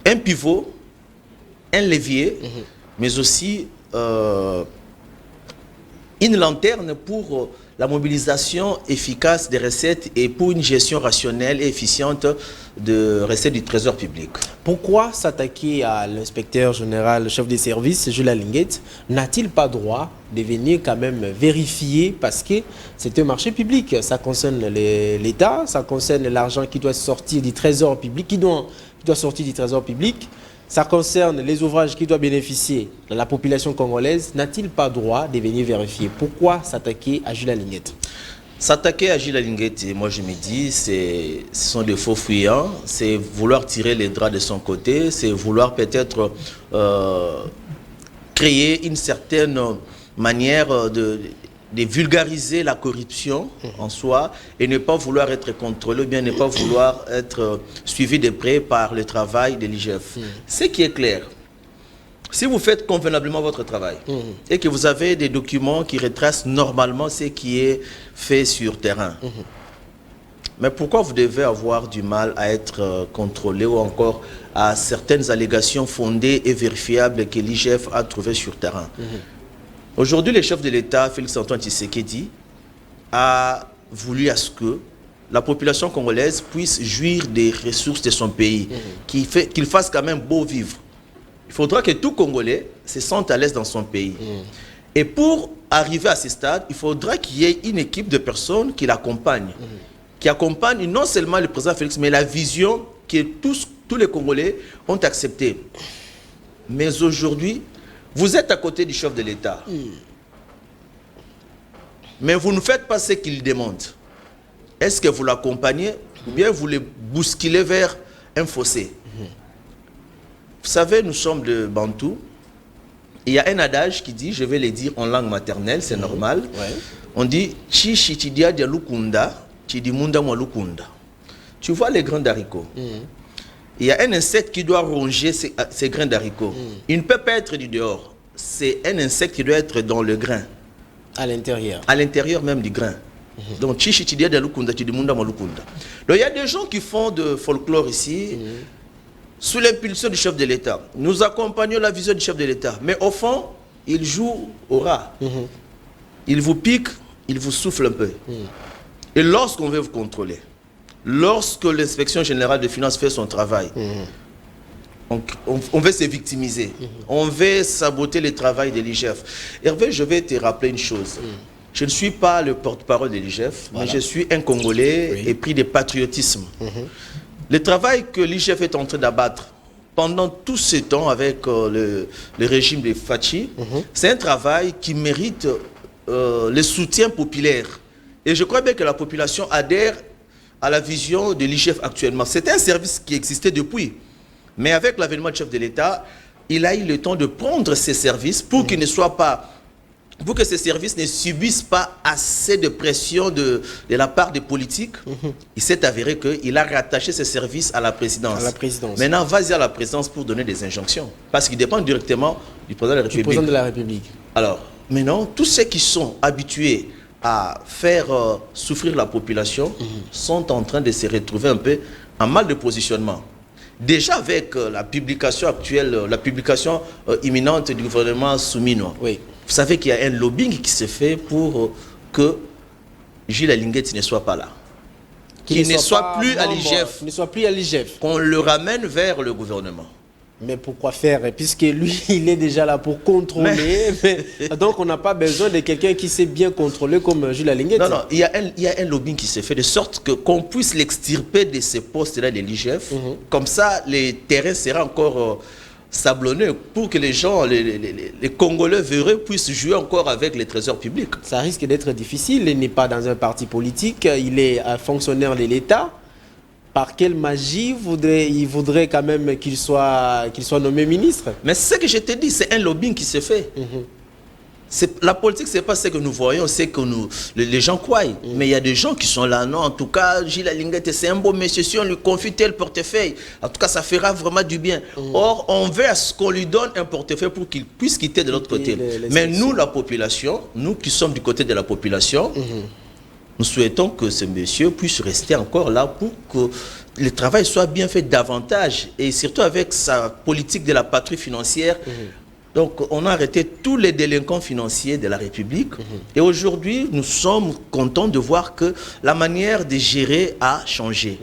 un pivot, un levier, mais aussi une lanterne pour la mobilisation efficace des recettes et pour une gestion rationnelle et efficiente de recettes du trésor public. Pourquoi s'attaquer à l'inspecteur général, le chef des services, Jules Alinguet? N'a-t-il pas droit de venir quand même vérifier, parce que c'est un marché public, ça concerne l'État, ça concerne l'argent qui doit sortir du trésor public, qui doit sortir du trésor public, ça concerne les ouvrages qui doivent bénéficier de la population congolaise. N'a-t-il pas droit de venir vérifier? Pourquoi s'attaquer à Jules Alinguet? S'attaquer à Jules Alinguet, moi je me dis, ce sont des faux fuyants, c'est vouloir tirer les draps de son côté, c'est vouloir peut-être créer une certaine manière de vulgariser la corruption en soi et ne pas vouloir être contrôlé, bien ne pas vouloir être suivi de près par le travail de l'IGF. Ce qui est clair, Si vous faites convenablement votre travail et que vous avez des documents qui retracent normalement ce qui est fait sur terrain, mais pourquoi vous devez avoir du mal à être contrôlé ou encore à certaines allégations fondées et vérifiables que l'IGF a trouvées sur terrain? Aujourd'hui, le chef de l'État, Félix-Antoine Tshisekedi, a voulu à ce que la population congolaise puisse jouir des ressources de son pays, qu'il fasse quand même beau vivre. Il faudra que tout Congolais se sente à l'aise dans son pays. Et pour arriver à ce stade, il faudra qu'il y ait une équipe de personnes qui l'accompagnent. Qui accompagnent non seulement le président Félix, mais la vision que tous les Congolais ont acceptée. Mais aujourd'hui, vous êtes à côté du chef de l'État. Mais vous ne faites pas ce qu'il demande. Est-ce que vous l'accompagnez ou bien vous le bousculez vers un fossé? Vous savez, nous sommes de Bantou. Il y a un adage qui dit, je vais le dire en langue maternelle, c'est normal. On dit Chichi Chidia de Lukunda, Chidimunda Mwalukunda. Tu vois les grains d'haricots. Il y a un insecte qui doit ronger ces grains d'haricots. Il ne peut pas être du dehors. C'est un insecte qui doit être dans le grain. À l'intérieur. À l'intérieur même du grain. Donc Chichi Chidia de Lukunda, Chidimunda Mwalukunda. Donc il y a des gens qui font de folklore ici. Sous l'impulsion du chef de l'État. Nous accompagnons la vision du chef de l'État. Mais au fond, il joue au rat. Il vous pique, il vous souffle un peu. Et lorsqu'on veut vous contrôler, lorsque l'inspection générale des finances fait son travail, on veut se victimiser. On veut saboter le travail de l'IGF. Hervé, je vais te rappeler une chose. Je ne suis pas le porte-parole de l'IGF, mais je suis un Congolais épris de patriotisme. Le travail que l'IGF est en train d'abattre pendant tout ce temps avec le régime de Fachi, c'est un travail qui mérite le soutien populaire. Et je crois bien que la population adhère à la vision de l'IGF actuellement. C'était un service qui existait depuis. Mais avec l'avènement du chef de l'État, il a eu le temps de prendre ces services pour qu'il ne soit pas... Pour que ces services ne subissent pas assez de pression de la part des politiques, il s'est avéré qu'il a rattaché ces services à la présidence. Maintenant, vas-y à la présidence pour donner des injonctions. Parce qu'il dépend directement du président de la République. Alors, maintenant, tous ceux qui sont habitués à faire souffrir la population sont en train de se retrouver un peu en mal de positionnement. Déjà avec la publication actuelle, la publication imminente du gouvernement Souminois. Vous savez qu'il y a un lobbying qui se fait pour que Gilles Alinguet ne soit pas là. Qu'il ne soit plus à l'IGF. Qu'on le ramène vers le gouvernement. Mais pourquoi faire? Puisque lui, il est déjà là pour contrôler. Donc on n'a pas besoin de quelqu'un qui sait bien contrôler comme Gilles Alinguet. Non, il y a un lobbying qui se fait de sorte qu'on puisse l'extirper de ces postes-là de l'IGF. Comme ça, les terrains seront encore... sablonneux pour que les gens, les Congolais véreux puissent jouer encore avec les trésors publics. Ça risque d'être difficile. Il n'est pas dans un parti politique, il est un fonctionnaire de l'État. Par quelle magie il voudrait quand même qu'il soit nommé ministre? Mais ce que je te dis, c'est un lobbying qui se fait. La politique, ce n'est pas ce que nous voyons, c'est que les gens croient. Mais il y a des gens qui sont là. Non, en tout cas, Gilles Alinguet, c'est un beau monsieur. Si on lui confie tel portefeuille, en tout cas, ça fera vraiment du bien. Or, on veut à ce qu'on lui donne un portefeuille pour qu'il puisse quitter de l'autre côté. Mais nous, la population, nous qui sommes du côté de la population, nous souhaitons que ce monsieur puisse rester encore là pour que le travail soit bien fait davantage. Et surtout avec sa politique de la patrie financière. Donc, on a arrêté tous les délinquants financiers de la République. Et aujourd'hui, nous sommes contents de voir que la manière de gérer a changé.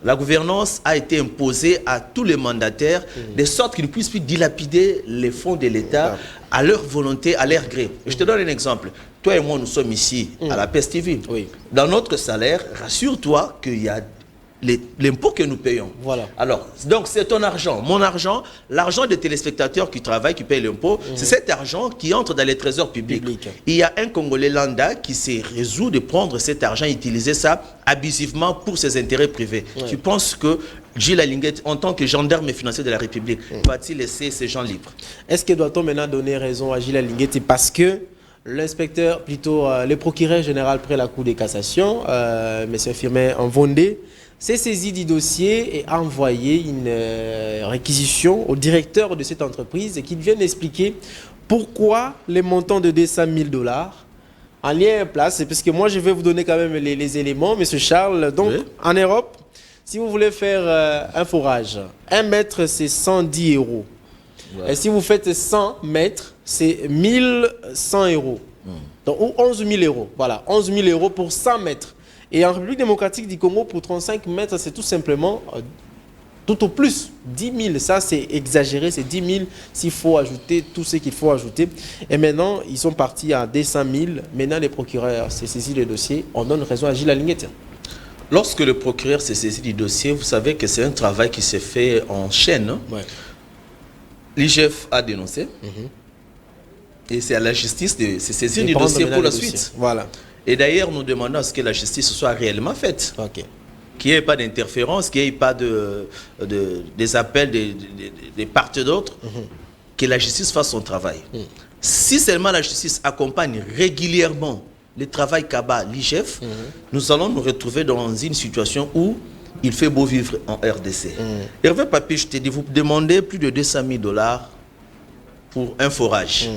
La gouvernance a été imposée à tous les mandataires, de sorte qu'ils ne puissent plus dilapider les fonds de l'État à leur volonté, à leur gré. Je te donne un exemple. Toi et moi, nous sommes ici à la PES TV. Dans notre salaire, rassure-toi qu'il y a l'impôt que nous payons. Alors, donc c'est ton argent, mon argent, l'argent des téléspectateurs qui travaillent, qui payent l'impôt, c'est cet argent qui entre dans les trésors publics. Il y a un Congolais lambda qui s'est résolu de prendre cet argent et utiliser ça abusivement pour ses intérêts privés. Tu penses que Gilles Alinguet, en tant que gendarme financier de la République, va-t-il laisser ces gens libres? Est-ce que doit-on maintenant donner raison à Gilles Alinguet parce que l'inspecteur, plutôt le procureur général près la Cour de cassation, M. Firmin Mvondé, s'est saisi du dossier et a envoyé une réquisition au directeur de cette entreprise et qu'il vienne expliquer pourquoi les montants de 200 000 $, en lien place, parce que moi je vais vous donner quand même les éléments, M. Charles. Donc oui. En Europe, si vous voulez faire un forage, 1 mètre c'est 110 €. Ouais. Et si vous faites 100 mètres, c'est 1100 €. Donc, ou 11 000 €. Voilà, 11 000 € pour 100 mètres. Et en République démocratique du Congo, pour 35 mètres, c'est tout simplement, tout au plus, 10 000. Ça, c'est exagéré, c'est 10 000 s'il faut ajouter tout ce qu'il faut ajouter. Et maintenant, ils sont partis à 200 000. Maintenant, les procureurs s'est saisi le dossier. On donne raison à Gilles Alinguette. Lorsque le procureur s'est saisi du dossier, vous savez que c'est un travail qui s'est fait en chaîne. Hein? Ouais. L'IGF a dénoncé. Et c'est à la justice de se saisir du dossier pour la suite. Voilà. Et d'ailleurs, nous demandons à ce que la justice soit réellement faite. Okay. Qu'il n'y ait pas d'interférence, qu'il n'y ait pas des appels des parts et d'autres. Que la justice fasse son travail. Si seulement la justice accompagne régulièrement le travail qu'abat l'IGF, nous allons nous retrouver dans une situation où il fait beau vivre en RDC. Hervé Papi, je t'ai dit, vous demandez plus de 200 000 $ pour un forage.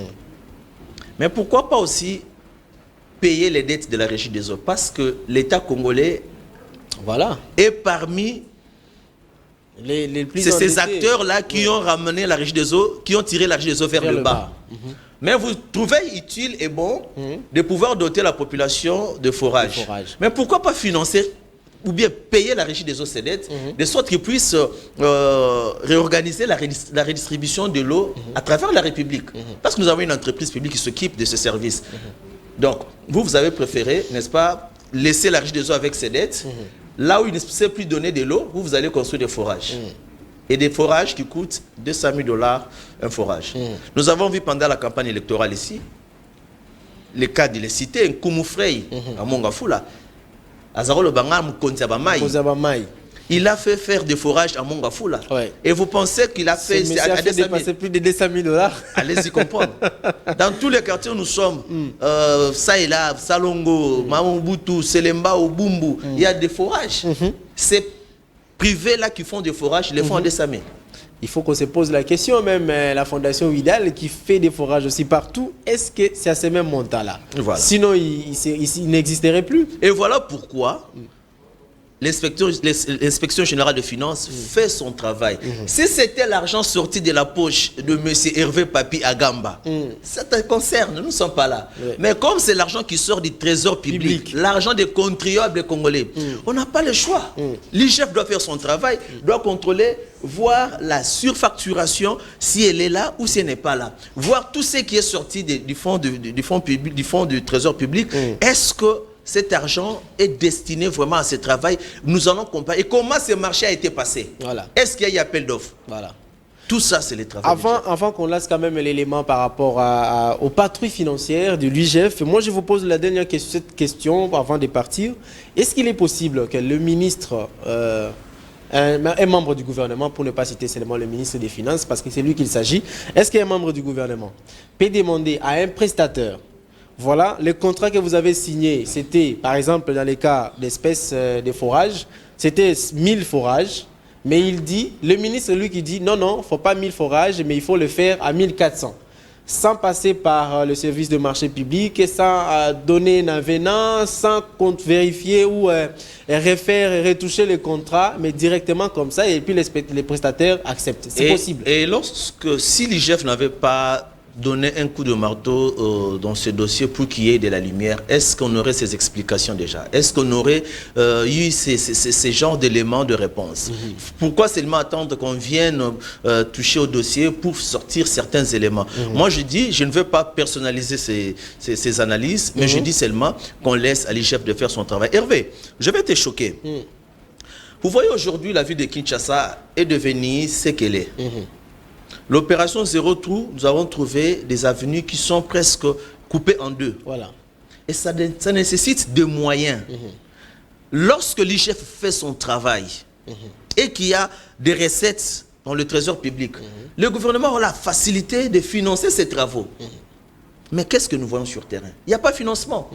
Mais pourquoi pas aussi payer les dettes de la Régie des eaux? Parce que l'État congolais est parmi les plus ces acteurs-là qui ont ramené la Régie des eaux, qui ont tiré la Régie des eaux vers le bas. Mais vous trouvez utile et bon de pouvoir doter la population de forage. Mais pourquoi pas financer ou bien payer la Régie des eaux ses dettes, de sorte qu'ils puissent réorganiser la redistribution de l'eau à travers la République. Parce que nous avons une entreprise publique qui s'occupe de ce service. Donc, vous avez préféré, n'est-ce pas, laisser la Régie des eaux avec ses dettes. Là où il ne sait plus donner de l'eau, vous allez construire des forages. Et des forages qui coûtent 200 000 $ un forage. Nous avons vu pendant la campagne électorale ici, les cas de les citer, Nkoumoufrey, à Mongafula, il a fait faire des forages à Mongafula. Ouais. Et vous pensez qu'il a fait... a dépassé plus de 200 000 $. Allez-y comprendre. Dans tous les quartiers où nous sommes, ça et là, Salongo, Mamoubutu, Selemba, Obumbu, il y a des forages. Ces privés-là qui font des forages, ils les font en 200 000. Il faut qu'on se pose la question, même la Fondation Widal qui fait des forages aussi partout, est-ce que c'est à ces mêmes montants-là? Voilà. Sinon, il n'existerait plus. Et voilà pourquoi l'inspection générale de finances fait son travail. Si c'était l'argent sorti de la poche de M. Hervé Papi Agamba, ça te concerne, nous ne sommes pas là. Mais comme c'est l'argent qui sort du trésor public, l'argent des contribuables congolais, on n'a pas le choix. L'IGF doit faire son travail, doit contrôler, voir la surfacturation, si elle est là ou si elle n'est pas là. Voir tout ce qui est sorti du fonds du trésor public. Est-ce que cet argent est destiné vraiment à ce travail? Nous allons comparer. Et comment ce marché a été passé? Voilà. Est-ce qu'il y a eu appel d'offres? Voilà. Tout ça, c'est les travaux. Avant qu'on laisse quand même l'élément par rapport aux patrouilles financières de l'IGF, moi je vous pose la dernière question, cette question avant de partir. Est-ce qu'il est possible que le ministre, un membre du gouvernement, pour ne pas citer seulement le ministre des Finances, parce que c'est lui qu'il s'agit, est-ce qu'un membre du gouvernement peut demander à un prestataire, voilà, le contrat que vous avez signé, c'était, par exemple, dans les cas d'espèces de forage, c'était 1000 forages, mais il dit, le ministre, lui qui dit, non, il ne faut pas 1000 forages, mais il faut le faire à 1400, sans passer par le service de marché public, et sans donner un avenant, sans vérifier ou refaire, retoucher le contrat, mais directement comme ça, et puis les prestataires acceptent. C'est possible. Et si l'IGF n'avait pas donner un coup de marteau dans ce dossier pour qu'il y ait de la lumière, est-ce qu'on aurait ces explications déjà? Est-ce qu'on aurait eu ces genres d'éléments de réponse? Pourquoi seulement attendre qu'on vienne toucher au dossier pour sortir certains éléments? Moi je dis, je ne veux pas personnaliser ces analyses, mais je dis seulement qu'on laisse à l'IGF de faire son travail. Hervé, je vais te choquer. Vous voyez aujourd'hui la ville de Kinshasa est devenue ce qu'elle est. L'opération Zéro Trou, nous avons trouvé des avenues qui sont presque coupées en deux. Voilà. Et ça nécessite des moyens. Lorsque l'IGF fait son travail et qu'il y a des recettes dans le trésor public, le gouvernement a la facilité de financer ces travaux. Mais qu'est-ce que nous voyons sur terrain? Il n'y a pas de financement.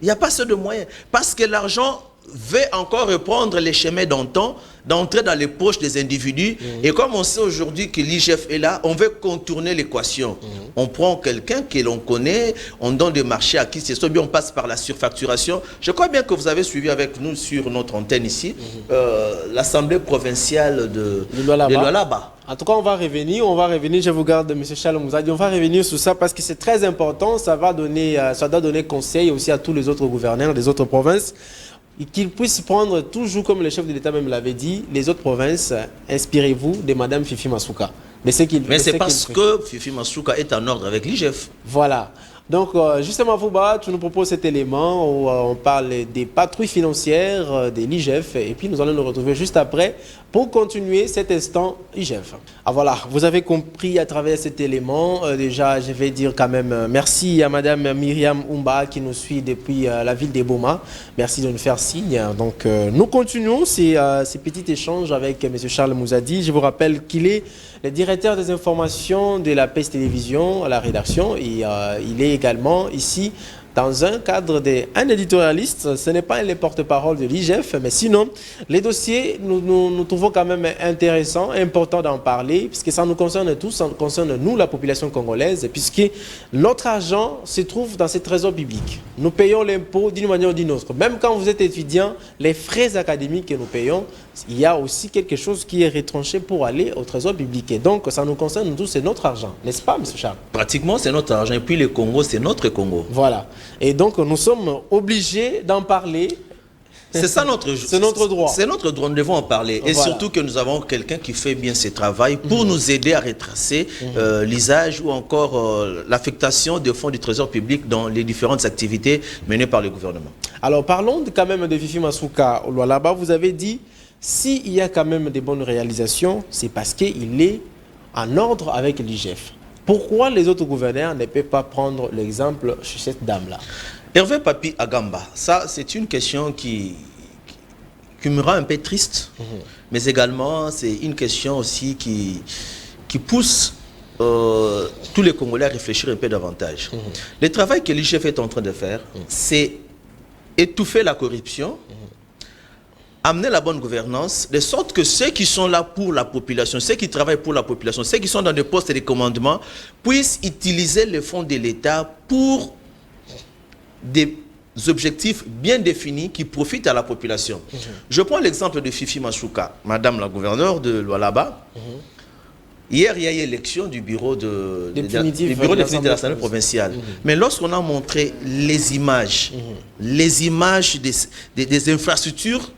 Il n'y a pas assez de moyens. Parce que l'argent veut encore reprendre les chemins d'antan, d'entrer dans les poches des individus. Et comme on sait aujourd'hui que l'IGF est là, on veut contourner l'équation. On prend quelqu'un que l'on connaît, on donne des marchés à qui c'est soit bien, on passe par la surfacturation. Je crois bien que vous avez suivi avec nous sur notre antenne ici l'Assemblée provinciale de Lualaba. En tout cas, on va revenir, je vous garde M. Charles Mouzadi, on va revenir sur ça parce que c'est très important, ça doit donner conseil aussi à tous les autres gouverneurs des autres provinces, qu'ils puissent prendre toujours, comme le chef de l'État même l'avait dit, les autres provinces, inspirez-vous de Mme Fifi Masuka. Mais c'est parce que Fifi Masuka est en ordre avec l'IGF. Voilà. Donc, justement, Fouba, tu nous proposes cet élément où on parle des patrouilles financières de l'IGF et puis nous allons nous retrouver juste après pour continuer cet instant IGF. Ah voilà, vous avez compris à travers cet élément. Déjà, je vais dire quand même merci à Madame Myriam Oumba qui nous suit depuis la ville des Boma. Merci de nous faire signe. Donc, nous continuons ces petits échanges avec M. Charles Mouzadi. Je vous rappelle qu'il est le directeur des informations de la PES Télévision à la rédaction et il est également ici dans un cadre d'un éditorialiste. Ce n'est pas le porte-parole de l'IGF, mais sinon, les dossiers, nous trouvons quand même intéressant, important d'en parler, puisque ça nous concerne tous, ça nous concerne nous, la population congolaise, puisque notre argent se trouve dans ces trésors publics. Nous payons l'impôt d'une manière ou d'une autre. Même quand vous êtes étudiant, les frais académiques que nous payons, il y a aussi quelque chose qui est retranché pour aller au trésor public. Et donc, ça nous concerne tous, c'est notre argent, n'est-ce pas, M. Charles? Pratiquement, c'est notre argent. Et puis le Congo, c'est notre Congo. Voilà. Et donc, nous sommes obligés d'en parler. C'est ça notre c'est notre droit. C'est notre droit, nous devons en parler. Et voilà. surtout que nous avons quelqu'un qui fait bien ses travail pour nous aider à retracer l'usage ou encore l'affectation des fonds du trésor public dans les différentes activités menées par le gouvernement. Alors, parlons quand même de Fifi Masuka. Là-bas, vous avez dit, s'il y a quand même des bonnes réalisations, c'est parce qu'il est en ordre avec l'IGF. Pourquoi les autres gouverneurs ne peuvent pas prendre l'exemple chez cette dame-là? Hervé Papi Agamba, ça c'est une question qui me rend un peu triste, mais également c'est une question aussi qui pousse tous les Congolais à réfléchir un peu davantage. Le travail que l'IGF est en train de faire, c'est étouffer la corruption, amener la bonne gouvernance, de sorte que ceux qui sont là pour la population, ceux qui travaillent pour la population, ceux qui sont dans des postes de commandement, puissent utiliser les fonds de l'État pour des objectifs bien définis qui profitent à la population. Je prends l'exemple de Fifi Masuka, Madame la gouverneure de Lualaba. Hier, il y a eu l'élection du bureau définitif de l'Assemblée provinciale. Mais lorsqu'on a montré les images des infrastructures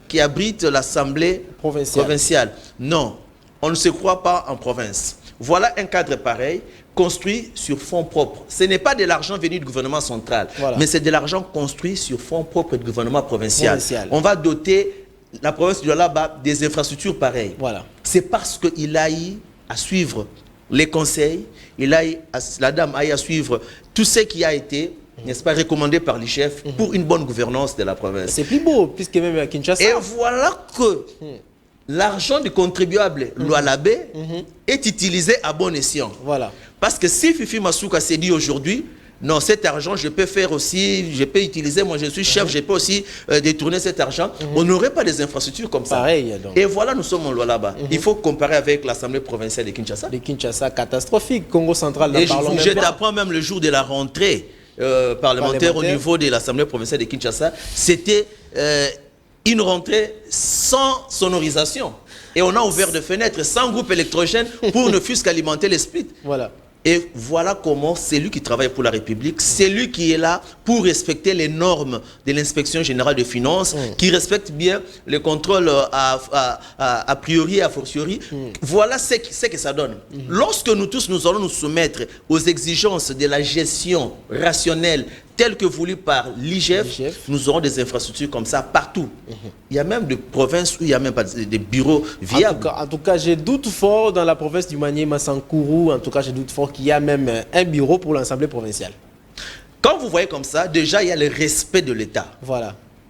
qui abrite l'Assemblée provinciale. Non, on ne se croit pas en province. Voilà un cadre pareil, construit sur fonds propres. Ce n'est pas de l'argent venu du gouvernement central, mais c'est de l'argent construit sur fonds propres du gouvernement provincial. On va doter la province de là-bas des infrastructures pareilles. C'est parce qu'il a eu à suivre les conseils, la dame a eu à suivre tout ce qui a été, n'est-ce pas, recommandé par les chefs pour une bonne gouvernance de la province. C'est plus beau, puisque même à Kinshasa. Et voilà que l'argent du contribuable Lualabé est utilisé à bon escient. Parce que si Fifi Masuka s'est dit aujourd'hui, non, cet argent, je peux faire aussi, je peux utiliser, moi je suis chef, je peux aussi détourner cet argent, on n'aurait pas des infrastructures comme ça. Pareil, donc. Et voilà, nous sommes en Lualaba. Il faut comparer avec l'Assemblée provinciale de Kinshasa. De Kinshasa, catastrophique, Congo central. Et je t'apprends même le jour de la rentrée parlementaire au niveau de l'Assemblée provinciale de Kinshasa, c'était une rentrée sans sonorisation. Et on a ouvert des fenêtres sans groupe électrogène pour ne fût-ce qu'alimenter les splits. Et voilà comment c'est lui qui travaille pour la République, c'est lui qui est là pour respecter les normes de l'inspection générale des finances, qui respecte bien le contrôle a priori et a fortiori. Voilà ce que ça donne. Lorsque nous tous nous allons nous soumettre aux exigences de la gestion rationnelle telle que voulue par l'IGF, nous aurons des infrastructures comme ça partout. Il y a même des provinces où il n'y a même pas des bureaux viables. En tout cas, je doute fort dans la province du Maniema Sankourou, en tout cas, je doute fort qu'il y a même un bureau pour l'Assemblée provinciale. Quand vous voyez comme ça, déjà, il y a le respect de l'État.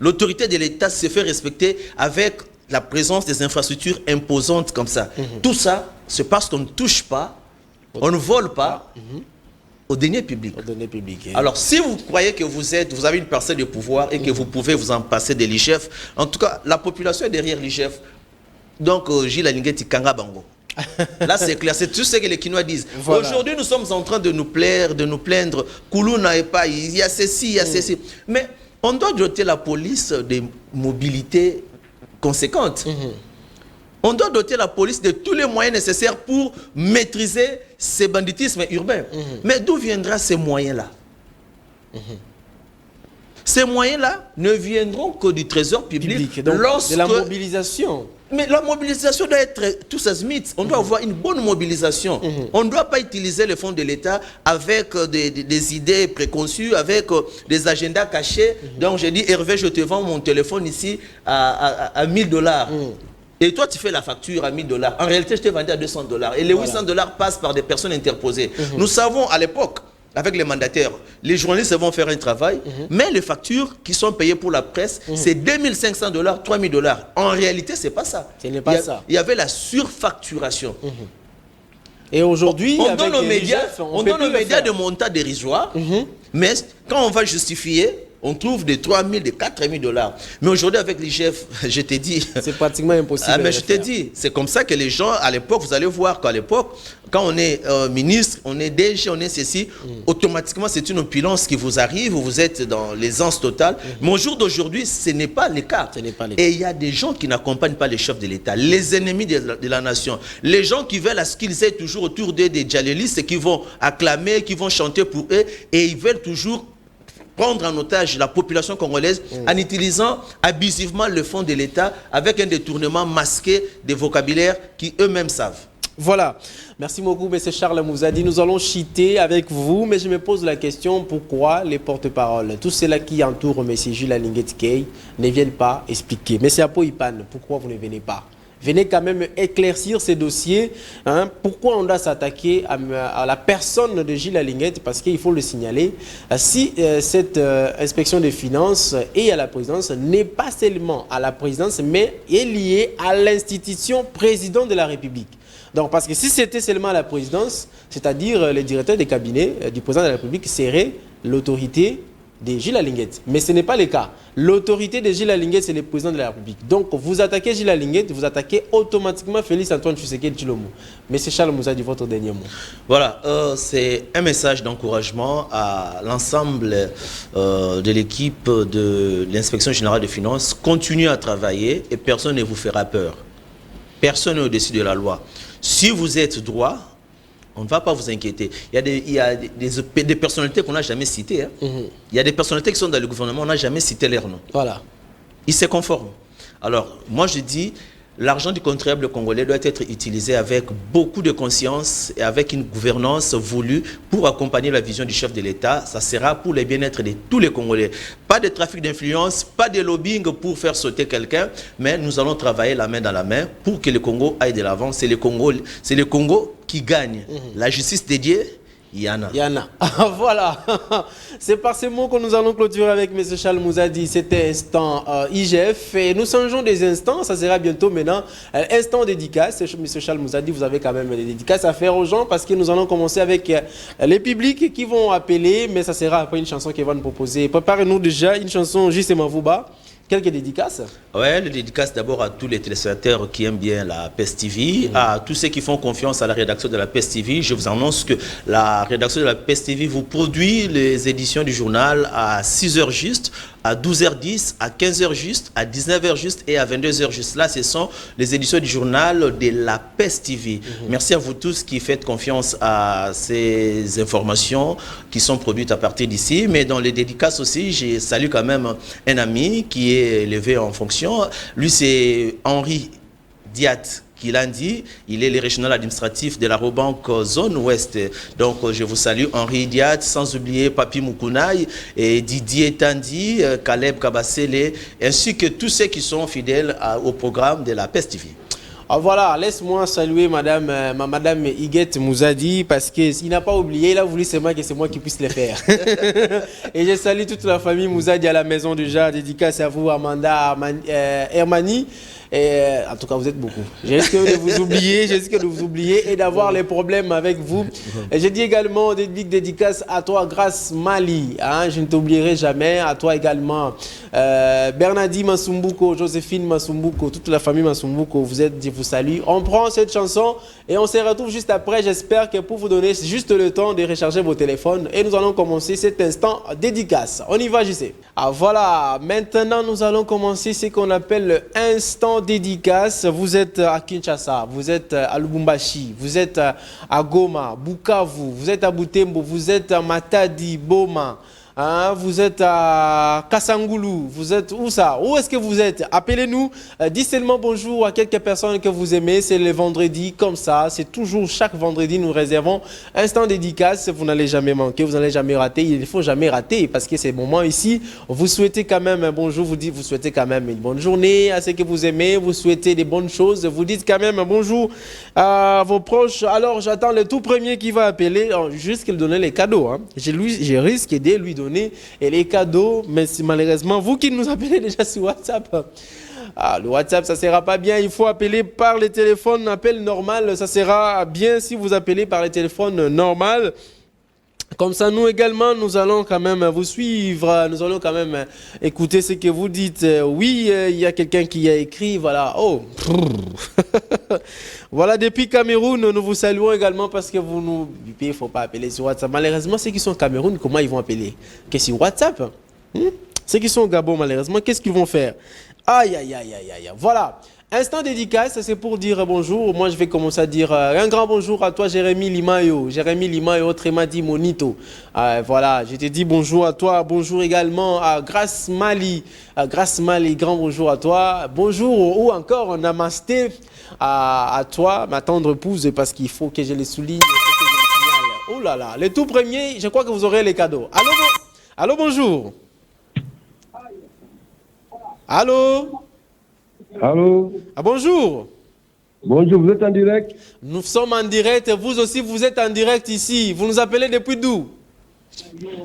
L'autorité de l'État se fait respecter avec la présence des infrastructures imposantes comme ça. Tout ça, c'est parce qu'on ne touche pas, on ne vole pas, aux deniers publics. Aux deniers publics. Alors, si vous croyez que vous avez une parcelle de pouvoir et que vous pouvez vous en passer de l'IGF, en tout cas, la population est derrière l'IGF. Donc, Gilles Alingeti Kanga Bango. Là, c'est clair. C'est tout ce que les Kinois disent. Voilà. Aujourd'hui, nous sommes en train de nous plaindre. Koulou n'a pas, il y a ceci, il y a ceci. Mais on doit doter la police de mobilité conséquente. On doit doter la police de tous les moyens nécessaires pour maîtriser ces banditismes urbains. Mais d'où viendront ces moyens-là? Ces moyens-là ne viendront que du trésor public. Donc, de la mobilisation. Mais la mobilisation doit être tous azimuts. On doit avoir une bonne mobilisation. On ne doit pas utiliser les fonds de l'État avec des idées préconçues, avec des agendas cachés. Donc, j'ai dit, Hervé, je te vends mon téléphone ici à $1000. Et toi, tu fais la facture à $1000. En réalité, je t'ai vendu à $200. Et les $800 passent par des personnes interposées. Nous savons, à l'époque, avec les mandataires, les journalistes vont faire un travail, mais les factures qui sont payées pour la presse, c'est $2500, $3000. En réalité, ce n'est pas ça. Ce n'est pas ça. Il y avait la surfacturation. Et aujourd'hui, on donne aux médias des montants dérisoires, mais quand on va justifier, on trouve des 3000, des 4000 $. Mais aujourd'hui, avec l'IGF, je t'ai dit... C'est pratiquement impossible. Ah, mais je t'ai dit, c'est comme ça que les gens, à l'époque, vous allez voir qu'à l'époque, quand on est ministre, on est DG, on est ceci, automatiquement, c'est une opulence qui vous arrive, vous êtes dans l'aisance totale. Mais au jour d'aujourd'hui, ce n'est pas le cas. Et il y a des gens qui n'accompagnent pas les chefs de l'État, les ennemis de la nation, les gens qui veulent à ce qu'ils aient toujours autour d'eux des djihadistes qui vont acclamer, qui vont chanter pour eux, et ils veulent toujours prendre en otage la population congolaise en utilisant abusivement le fonds de l'État avec un détournement masqué des vocabulaires qui eux-mêmes savent. Voilà. Merci beaucoup, M. Charles Mouzadi. Nous allons chiter avec vous, mais je me pose la question, pourquoi les porte-paroles, tous ceux-là qui entourent M. Gilles Alingeti Kei, ne viennent pas expliquer? M. Apo Ipan, pourquoi vous ne venez pas? Venez quand même éclaircir ces dossiers. Hein. Pourquoi on doit s'attaquer à la personne de Gilles Alingeti? Parce qu'il faut le signaler. Si cette inspection des finances et à la présidence n'est pas seulement à la présidence, mais est liée à l'institution président de la République. Donc, parce que si c'était seulement à la présidence, c'est-à-dire les directeurs des cabinets du président de la République seraient l'autorité de Gilles Alingeti. Mais ce n'est pas le cas. L'autorité de Gilles Alingeti, c'est le président de la République. Donc, vous attaquez Gilles Alingeti, vous attaquez automatiquement Félix Antoine Tshisekedi Tshilombo. Monsieur Charles Mouzadi, votre dernier mot. Voilà, c'est un message d'encouragement à l'ensemble de l'équipe de l'inspection générale des finances. Continuez à travailler et personne ne vous fera peur. Personne n'est au-dessus de la loi. Si vous êtes droit, on ne va pas vous inquiéter. Il y a des personnalités qu'on n'a jamais citées. Hein. Il y a des personnalités qui sont dans le gouvernement, on n'a jamais cité leur nom. Voilà. Ils se conforment. Alors, moi je dis, l'argent du contribuable congolais doit être utilisé avec beaucoup de conscience et avec une gouvernance voulue pour accompagner la vision du chef de l'État. Ça sera pour le bien-être de tous les Congolais. Pas de trafic d'influence, pas de lobbying pour faire sauter quelqu'un, mais nous allons travailler la main dans la main pour que le Congo aille de l'avant. C'est le Congo qui gagne. La justice dédiée, Yana. Voilà. C'est par ces mots que nous allons clôturer avec M. Charles Mouzadi. C'était instant IGF. Et nous changeons des instants. Ça sera bientôt maintenant. Instant dédicace. M. Charles Mouzadi, vous avez quand même des dédicaces à faire aux gens parce que nous allons commencer avec les publics qui vont appeler. Mais ça sera après une chanson qu'ils vont nous proposer. Préparez-nous déjà une chanson juste Mavouba. Quelques dédicaces? Ouais, les dédicaces d'abord à tous les téléspectateurs qui aiment bien la PES TV, à tous ceux qui font confiance à la rédaction de la PES TV. Je vous annonce que la rédaction de la PES TV vous produit les éditions du journal à 6h juste, à 12h10, à 15h juste, à 19h juste et à 22h juste. Là, ce sont les éditions du journal de la PES TV. Merci à vous tous qui faites confiance à ces informations qui sont produites à partir d'ici. Mais dans les dédicaces aussi, je salue quand même un ami qui est élevé en fonction. Lui, c'est Henri Diat qui l'a dit. Il est le régional administratif de la Robank Zone Ouest. Donc, je vous salue, Henri Diat, sans oublier Papi Moukunaï et Didier Tandi, Caleb Kabasele, ainsi que tous ceux qui sont fidèles au programme de la PES TV. Ah, voilà, laisse-moi saluer madame Iguette Mouzadi parce qu'il n'a pas oublié, il a voulu seulement que c'est moi qui puisse le faire. Et je salue toute la famille Mouzadi à la maison déjà, dédicace à vous, Amanda, Hermani. Et, en tout cas, vous êtes beaucoup. Je risque de vous oublier, et d'avoir les problèmes avec vous. Et je dis également des big dédicaces à toi, Grâce Mali. Hein, je ne t'oublierai jamais. À toi également, Bernadi Masumbuko, Joséphine Masumbuko, toute la famille Masumbuko, je vous salue. On prend cette chanson et on se retrouve juste après. J'espère que pour vous donner juste le temps de recharger vos téléphones. Et nous allons commencer cet instant dédicace. On y va, je sais. Ah, voilà, maintenant nous allons commencer ce qu'on appelle le instant dédicace. Vous êtes à Kinshasa, vous êtes à Lubumbashi, vous êtes à Goma, Bukavu, vous êtes à Butembo, vous êtes à Matadi, Boma. Hein, vous êtes à Kassangoulou, vous êtes où ça? Où est-ce que vous êtes? Appelez-nous, dites seulement bonjour à quelques personnes que vous aimez. C'est le vendredi comme ça, c'est toujours chaque vendredi nous réservons instant dédicace. Vous n'allez jamais manquer, vous n'allez jamais rater. Il ne faut jamais rater parce que c'est le moment ici. Vous souhaitez quand même un bonjour, vous souhaitez quand même une bonne journée à ceux que vous aimez, vous souhaitez des bonnes choses, vous dites quand même un bonjour à vos proches. Alors j'attends le tout premier qui va appeler, juste qu'il donne les cadeaux. Hein. Je risque de lui donner et les cadeaux, mais malheureusement, vous qui nous appelez déjà sur WhatsApp, le WhatsApp, ça ne sera pas bien. Il faut appeler par le téléphone, appel normal. Ça sera bien si vous appelez par le téléphone normal. Comme ça, nous également, nous allons quand même vous suivre. Nous allons quand même écouter ce que vous dites. Oui, il y a quelqu'un qui a écrit, voilà. Oh, voilà, depuis Cameroun, nous vous saluons également parce que vous nous... Il ne faut pas appeler sur WhatsApp. Malheureusement, ceux qui sont au Cameroun, comment ils vont appeler? Qu'est-ce sur WhatsApp? Ceux qui sont au Gabon, malheureusement, qu'est-ce qu'ils vont faire? Aïe, aïe, aïe, aïe, aïe. Voilà. Instant dédicace, c'est pour dire bonjour. Moi, je vais commencer à dire un grand bonjour à toi, Jérémy Limayo. Jérémy Limayo, Trémadi Monito. Voilà, je te dis bonjour à toi. Bonjour également à Grâce Mali. Grâce Mali, grand bonjour à toi. Bonjour ou encore namasté à toi, ma tendre épouse, parce qu'il faut que je les souligne. Oh là là, le tout premier, je crois que vous aurez les cadeaux. Allô, allô, bonjour. Allô. Allô. Ah, bonjour. Bonjour, vous êtes en direct? Nous sommes en direct, vous aussi vous êtes en direct ici. Vous nous appelez depuis d'où?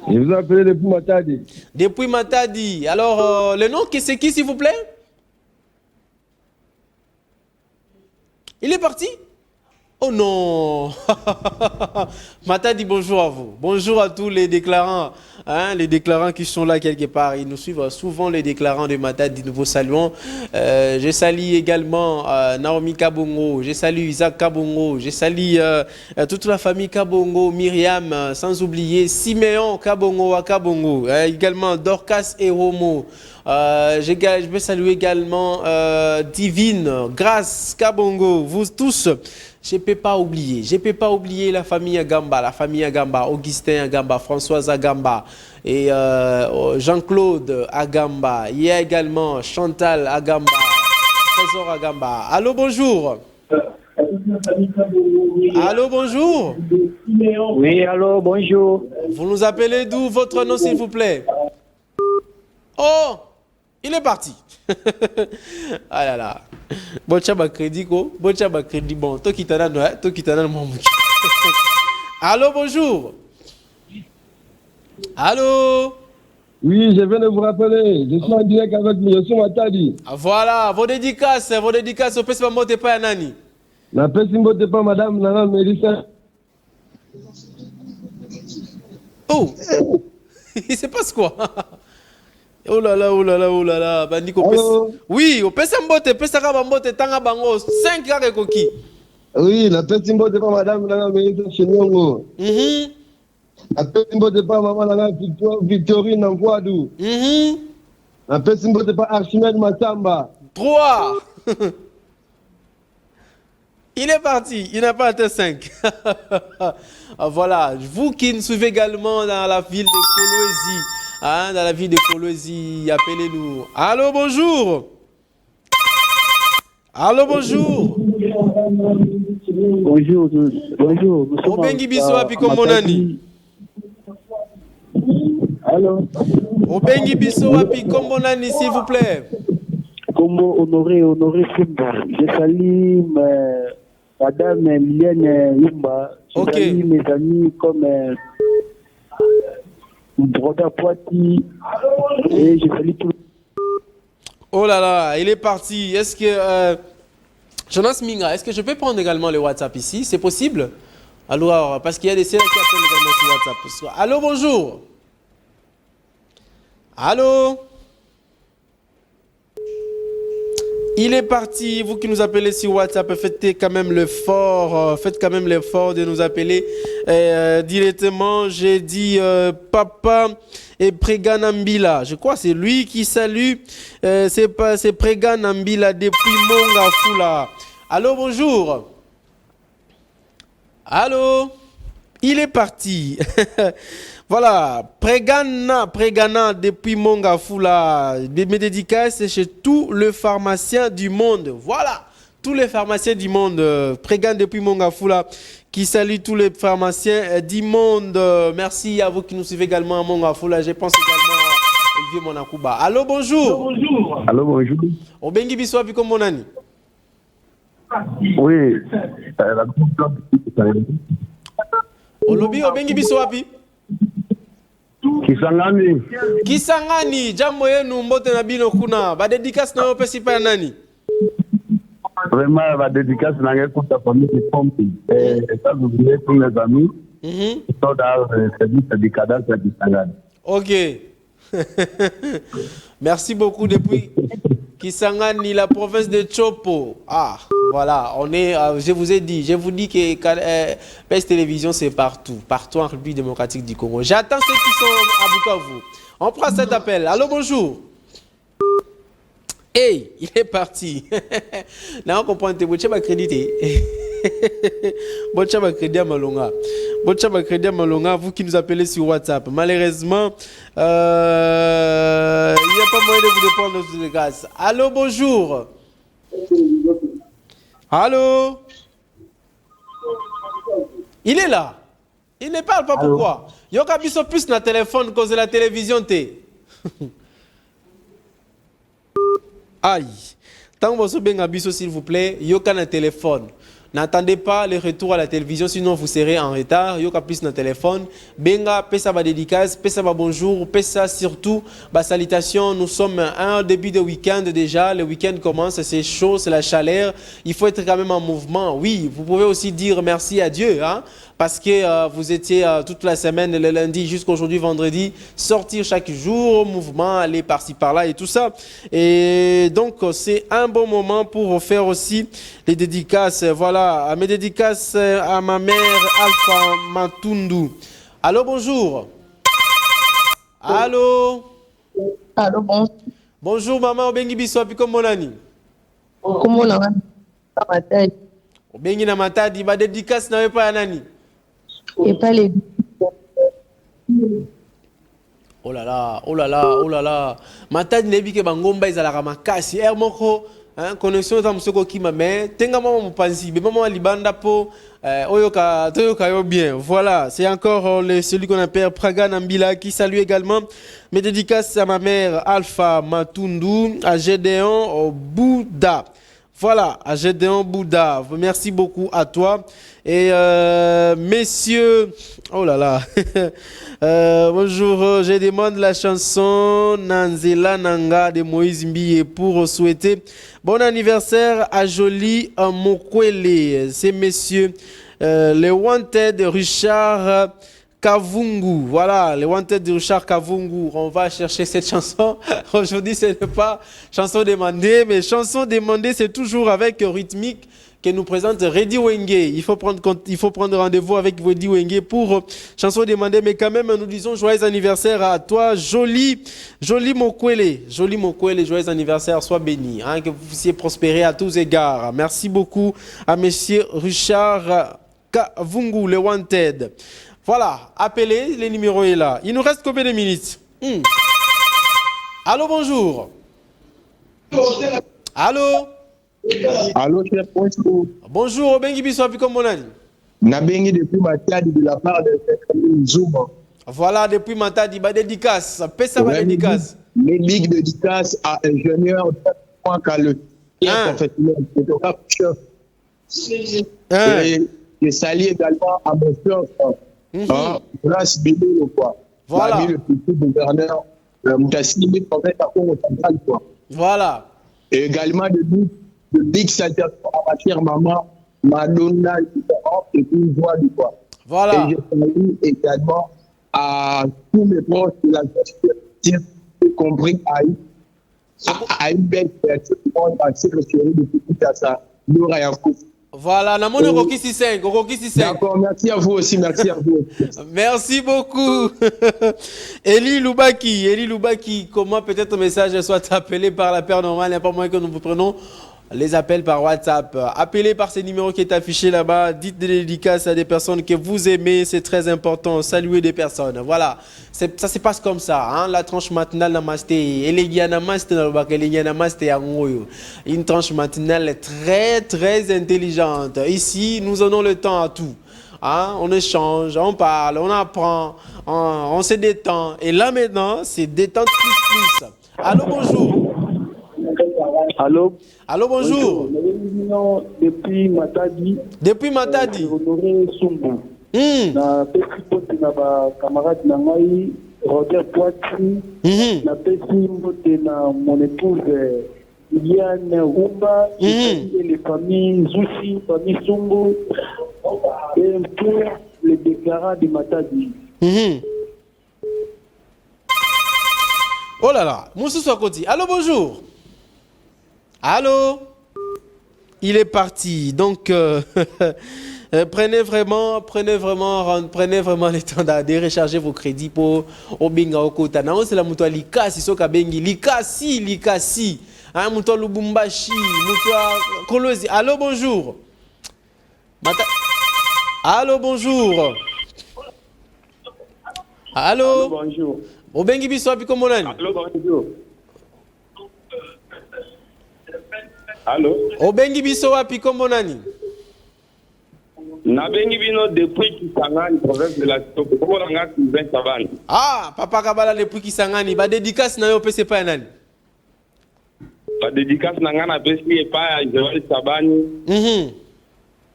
Je vous appelle depuis Matadi. Depuis Matadi. Alors, le nom, c'est qui s'il vous plaît? Il est parti? Oh non. Matadi, bonjour à vous. Bonjour à tous les déclarants. Hein, les déclarants qui sont là quelque part. Ils nous suivent souvent, les déclarants de Matadi. Nous vous saluons. Je salue également Naomi Kabongo. Je salue Isaac Kabongo. Je salue toute la famille Kabongo, Myriam, sans oublier Siméon Kabongo à Kabongo. Également Dorcas et Romo. Je vais saluer également Divine, Grâce, Kabongo, vous tous. Je ne peux pas oublier la famille Agamba, Augustin Agamba, Françoise Agamba et Jean-Claude Agamba. Il y a également Chantal Agamba, Trésor Agamba. Allô, bonjour. Allô, bonjour. Oui, allô, bonjour. Vous nous appelez d'où? Votre nom, s'il vous plaît? Oh, il est parti. Ah là là. Bon, tchaba crédit, quoi. Bon, tchaba crédit, bon. Toi qui t'en as, mon mouch. Allô, bonjour. Allô. Oui, je viens de vous rappeler. Je suis en direct avec M. Matadi. Ah, voilà, vos dédicaces, au PSP Mote pas Nani. La PSP Mote pas Madame Nana Mélissa. Oh, il se passe quoi? Oh là là, oh là là, oh là là. Oui, au Pesambote, Pesarabambote, Tangabango, 5 carrés coquilles. Oui, la PSP Mote pas Madame Nana Mélissa Chenyongo. La PSP Mote pas Maman Nana Victorine Nangwadou. La PSP Mote pas Archimède Matamba. 3. Il est parti, il n'a pas atteint 5. Voilà, vous qui nous suivez également dans la ville de Kolwezi, hein, dans la ville de Kolwezi, appelez-nous. Allô, bonjour. Allô, bonjour. Bonjour, bonjour. Obengi biso api kombonani. Allô. Obengi biso api kombonani, s'il vous plaît. Comment honorer Simba. Je salue Madame Milienne Yumba. Je salue mes amis comme Broda Poiti. Et je salue tout. Oh là là, il est parti. Est-ce que... Jonas Minga, est-ce que je peux prendre également le WhatsApp ici? C'est possible? Alors, parce qu'il y a des séries qui appellent également sur WhatsApp. Allô, bonjour. Allô? Il est parti. Vous qui nous appelez sur WhatsApp, faites quand même l'effort de nous appeler directement. J'ai dit papa et Preganambila. Je crois que c'est lui qui salue. C'est Preganambila depuis Mongafula. Allô, bonjour. Allô? Il est parti. Voilà, Pregana depuis Mongafula. Mes dédicaces chez tous les pharmaciens du monde. Voilà, tous les pharmaciens du monde. Pregana depuis Mongafula qui salue tous les pharmaciens du monde. Merci à vous qui nous suivez également à Mongafula. Je pense également au vieux Monakuba. Allô, bonjour. Bonjour. Allô, bonjour. Obengi Biswapi comme mon ami. Oui. Olobi Obengi Biswapi. Kisangani jambo yenu mbote na bino kuna ba dédicace na opesi pa nani? Vraiment ba dédicace na ngeko ta famille qui pompe et ça vous voulez tous les amis. Sont dans le service de cadastre de Kisangani. OK. Merci beaucoup depuis Kisangani, la province de Chopo. Ah, voilà, on est je vous dis que PES Télévision c'est partout en République démocratique du Congo. J'attends ceux qui sont à Bukavu. On prend cet appel. Allô, bonjour. Hey, il est parti. Là, on comprend que tu as crédité. Bonchaba crédit à Malonga. Bonchaba crédit à Malonga, vous qui nous appelez sur WhatsApp. Malheureusement, il n'y a pas moyen de vous répondre dans toutes les grâces. Allô, bonjour. Allô. Il est là. Il ne parle pas. Allô. Pourquoi? Il y a plus na téléphone cause de la télévision. Aïe. Tant que vous avez s'il vous plaît, il y a un téléphone. N'attendez pas le retour à la télévision, sinon vous serez en retard. Yoka plus dans téléphone. Benga, pesa ba dédicace, pesa ba bonjour, pesa surtout ba salutation. Nous sommes un début de week-end déjà. Le week-end commence, c'est chaud, c'est la chaleur. Il faut être quand même en mouvement. Oui, vous pouvez aussi dire merci à Dieu, hein, parce que vous étiez toute la semaine, le lundi jusqu'aujourd'hui, vendredi, sortir chaque jour au mouvement, aller par-ci par-là et tout ça. Et donc, c'est un bon moment pour faire aussi les dédicaces. Voilà. À mes dédicaces à ma mère Alpha Matundu. Allô, bonjour. Allô. Allô, bon. Bonjour, maman. Obengi Biswapi comme mon ami. Comment on a matadi? Obengi na matadi. Ba dédicace na pas nani? Et pas les. Oh là là, oh là là, oh là là. Matadi nebi ke bangomba izalaka makasi. Moko. Connexion dans ce qui m'a mis tenga maman mon panzi maman libanda po oyoka toyoka yo bien. Voilà, c'est encore celui qu'on appelle Praga Nambila qui salue également mes dédicaces à ma mère Alpha Matundu, à Gédéon Bouddha. Voilà, à Gédéon Bouddha. Merci beaucoup à toi. Et messieurs, oh là là, bonjour, je demande la chanson Nanzela Nanga de Moïse Mbiye pour souhaiter bon anniversaire à Jolie Mokwele. C'est messieurs les Wanted Richard Kavungu. Voilà, les Wanted de Richard Kavungu. On va chercher cette chanson. Aujourd'hui, ce n'est pas chanson demandée, mais chanson demandée, c'est toujours avec rythmique que nous présente Reddy Wenge. Il faut prendre rendez-vous avec Reddy Wenge pour chanson demandée, mais quand même, nous disons joyeux anniversaire à toi, Jolie Mokwele. Jolie Mokwele, joyeux anniversaire, sois béni, hein, que vous puissiez prospérer à tous égards. Merci beaucoup à monsieur Richard Kavungu, le Wanted. Voilà, appelez, le numéro est là. Il nous reste combien de minutes? Allô, bonjour. Allô. Allô, chef, bonjour. Bonjour, Obengi Biswapi comme mon ami. Nabengi depuis Matadi de la part de Zouma. Voilà, depuis Matadi, bah dédicace. Pesa ba dédicace. Les ligues de dédicace à ingénieur Kale. Et salut également à mon frère. Place Bédé, quoi. Voilà. Le petit gouverneur, Moutassini, en fait, à Congo Central, quoi. Voilà. Et également de big salutations à ma chère maman, Madonna, et puis une voix de quoi. Voilà. Et je salue également à tous mes proches de la société, y compris à une belle personne, à cette chérie de Kinshasa, Laura Yankou. Voilà, Namone Roki 65, Roki 65. D'accord, merci à vous aussi, merci à vous. Merci beaucoup. Eli Loubaki, comment peut-être un message soit appelé par la paire normale, il n'y a pas moyen que nous vous prenons les appels par WhatsApp. Appelez par ce numéro qui est affiché là-bas. Dites des dédicaces à des personnes que vous aimez. C'est très important. Saluer des personnes. Voilà. Ça se passe comme ça. Hein? La tranche matinale namasté. Une tranche matinale très, très intelligente. Ici, nous donnons le temps à tout. Hein? On échange, on parle, on apprend, on se détend. Et là maintenant, c'est détente plus. Allô, bonjour. Allô? Allô, bonjour. Depuis Matadi. Depuis Matadi. Honoré Sumbu. Na pesi pote na ba camarade na ngai Roger Poitry. Na pesi pote na mon épouse Yann Rumba et les familles Zoussi, famille Sumbu et pour les déclarants de Matadi. Oh là là, Moussou Swakoti. Allô, bonjour. Allô? Il est parti. Donc, prenez vraiment le temps de recharger vos crédits pour Obinga Okota. Non, c'est la moutoua Likasi, Soka Bengi. Likasi. Hein, moutoua Lubumbashi, moutoua Kolosi. Allô, bonjour. Allô, bonjour. Allô? Bonjour. Obengi Biswapi Komonani. Allô, bonjour. Allô? Obengi Biswapi Komonani. Nabengi bino depuis Kisangani, province de la Kitoko. Comment on a Sylvain Savane? Ah, Papa Kabala depuis Kisangani. Ba dédicace na yo pese pa nani? Ba dédicace na ngana pesi pa ya Joël Sabani.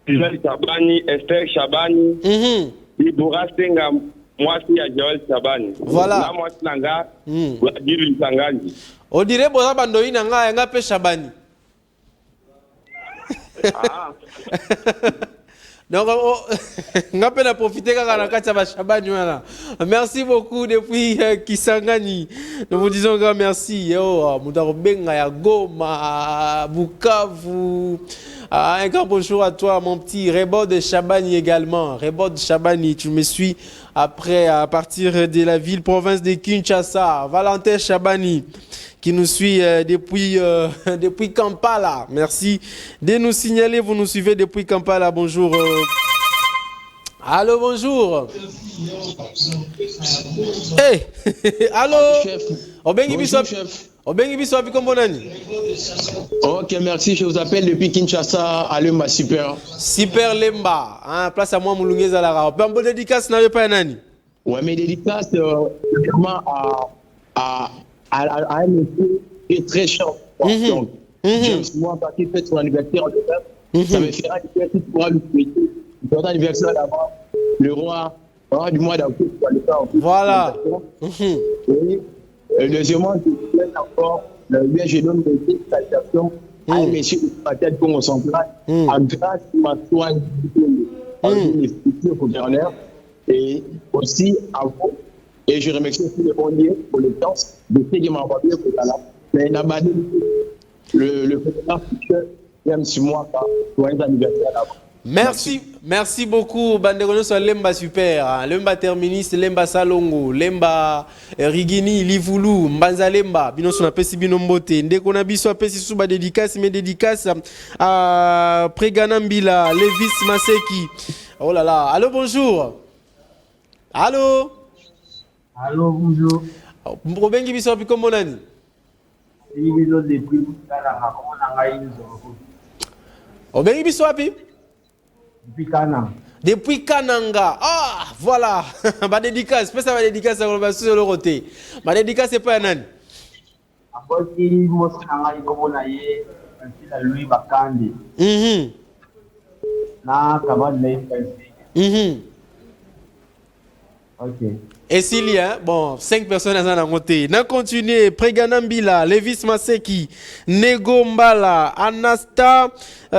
Joël Sabani, Esther Shabani. Ibura Senga, moi si ya Joël Sabani. Voilà. Na moi nanga, Wadiru Kisangani. On dirait boza bandoi nanga nga pe Shabani. Ah. Donc, on a profité de Shabani. Merci beaucoup depuis Kisangani. Nous vous disons grand merci. Moudarobenga, Goma, Bukavu. Un grand bonjour à toi, mon petit Rebord de Shabani également. Rebord de Shabani, tu me suis après à partir de la ville province de Kinshasa. Valentin Shabani qui nous suit depuis Kampala. Merci de nous signaler. Vous nous suivez depuis Kampala. Bonjour. Allô, bonjour. Hey, allô. Obengi Biswapi Kombonani. Ok, merci. Je vous appelle depuis Kinshasa à Lemba Super. Super Lemba. Hein, place à moi, Moulungé Zalara. Un bon dédicace, n'avez pas un ani. Ouais, mes dédicaces, vraiment à un monsieur qui est très chaud. Donc, j'aime souvent parce qu'il fait son anniversaire en décembre. Ça me fera du bien qu'il pourra lui souhaiter son anniversaire là-bas. Le roi du mois d'avril, voilà. Et deuxièmement, je souhaite encore le bien je donne des salutations à un monsieur de la tête Congo central, à grâce à ma soigne du gouverneur, et aussi à vous. Et je remercie aussi les bons pour le temps de ce qui m'a envoyé pour là. Mais Nabadé, le président futur, même si moi, pour un anniversaire là-bas. Merci beaucoup, Banderono sur Lemba Super, Lemba Terminus, Lemba Salongo, Lemba Rigini, Livulu, Mbanza Lemba, Bino son apesi Bino Mbote, Ndeko na biso apesi suba dédicace, mais dédicace à Preganambila, Levis Maseki. Oh là là, allô, bonjour. Allô? Allô, bonjour. Obengi biso api komonani? Obengi biso api? Depuis Kananga. Depuis Kananga. Ah, voilà. Ma dédicace. C'est pas ça ma dédicace à le roté. Ma dédicace c'est pas un an. Après, il m'a dit que la Louis Bakandi. Na kabal lay fancy. Ok. Et s'il y a, bon, 5 personnes à monter. On continue. Preganambila, Levis Maseki, Nego Mbala, Anasta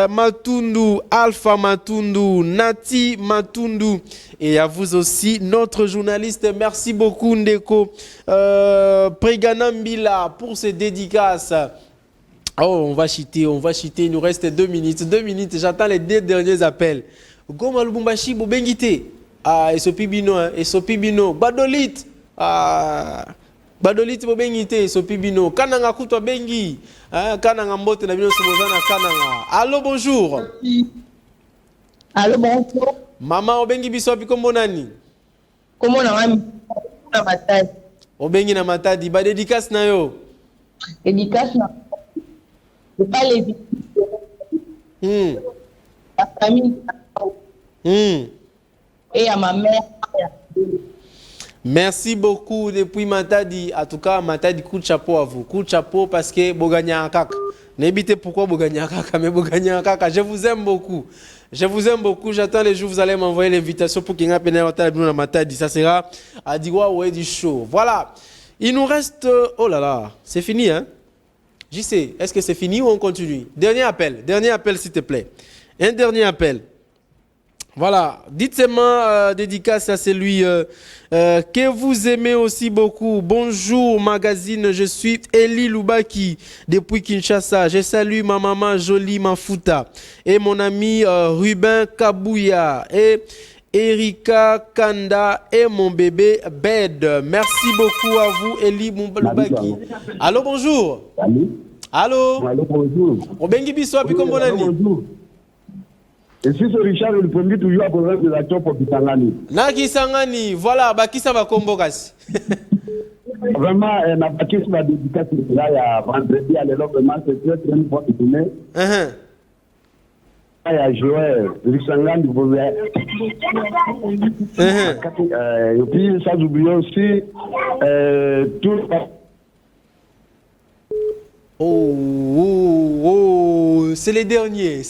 Matundu, Alpha Matundu, Nati Matundu. Et à vous aussi, notre journaliste. Merci beaucoup, Ndeko. Preganambila, pour ces dédicaces. Oh, on va cheater. Il nous reste 2 minutes. 2 minutes, j'attends les 2 derniers appels. Goma Lubumbashi, Bobengite. Ah, Esopibino, Esopibino, Badolit, Badolit Bobengite, Esopibino, Kananga Kuto Bengi, Kananga Mbote, la Bino Sobozana, Kananga. Allô, bonjour. Allô, bonjour. Maman, Obengi Bisopi Kombonani. Comment on a mis na matadi? Obengi na matadi, ba dédicace na yo. Dédicace na. C'est pas les victimes. La famille. Et à ma mère. Merci beaucoup depuis Matadi. En tout cas, Matadi, coup de chapeau à vous. Coup de chapeau parce que Boganya Kaka. N'hésitez pourquoi Boganya Kaka, mais Boganya Kaka. Je vous aime beaucoup. Je vous aime beaucoup. J'attends les jours où vous allez m'envoyer l'invitation pour qu'il y ait un Matadi. Ça sera à Diwa ou du show. Voilà. Il nous reste. Oh là là, c'est fini, hein? J'y sais. Est-ce que c'est fini ou on continue? Dernier appel, s'il te plaît. Un dernier appel. Voilà, dites-moi dédicace à celui que vous aimez aussi beaucoup. Bonjour magazine, je suis Eli Lubaki depuis Kinshasa. Je salue ma maman Jolie Mafuta et mon ami Ruben Kabouya et Erika Kanda et mon bébé Bed. Merci beaucoup à vous Eli Lubaki. Allô, bonjour. Allô. Allô, bonjour. Obengi biso api kombonani. Bonjour. Et si c'est Richard le premier toujours à programme de l'action pour Kisangani. Na Kisangani, voilà, Bakisa va Kombokasi. Vraiment, on a pas sur la dédicace là, il y a vendredi, à l'élo, vraiment, c'est très très fort de tourner. Il y a Joël, Kisangani, vous voyez. Et puis, ça, j'oublie aussi, tout. Oh, c'est les derniers.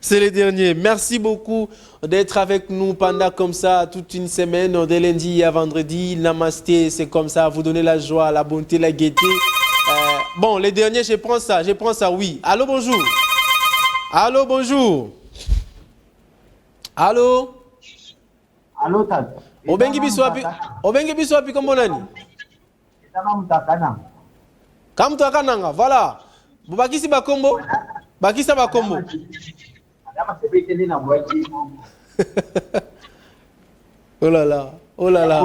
C'est les derniers. Merci beaucoup d'être avec nous pendant comme ça toute une semaine, de lundi à vendredi. Namasté, c'est comme ça, vous donner la joie, la bonté, la gaieté. Bon, les derniers, je prends ça, oui. Allô, bonjour. Allô, bonjour. Allô. Allô, Tata. Obengi biswapi kombonani. Kamto akananga, voilà. Bakisi bakombo. Bakisa bakombo. Oh là là, oh là là.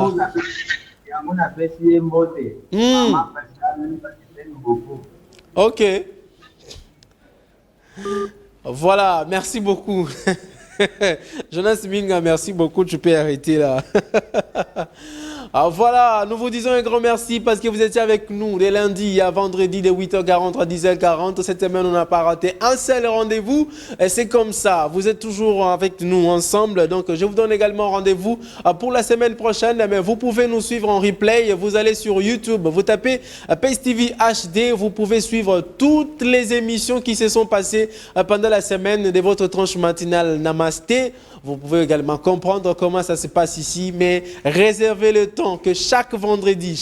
Ok. Voilà, merci beaucoup. Jonas Minga, merci beaucoup. Tu peux arrêter là. Alors voilà, nous vous disons un grand merci parce que vous étiez avec nous les lundis à vendredi de 8h40 à 10h40. Cette semaine, on n'a pas raté un seul rendez-vous. Et c'est comme ça, vous êtes toujours avec nous ensemble. Donc, je vous donne également rendez-vous pour la semaine prochaine. Mais vous pouvez nous suivre en replay. Vous allez sur YouTube, vous tapez Pace TV HD. Vous pouvez suivre toutes les émissions qui se sont passées pendant la semaine de votre tranche matinale Namasté. Vous pouvez également comprendre comment ça se passe ici, mais réservez le temps que chaque vendredi,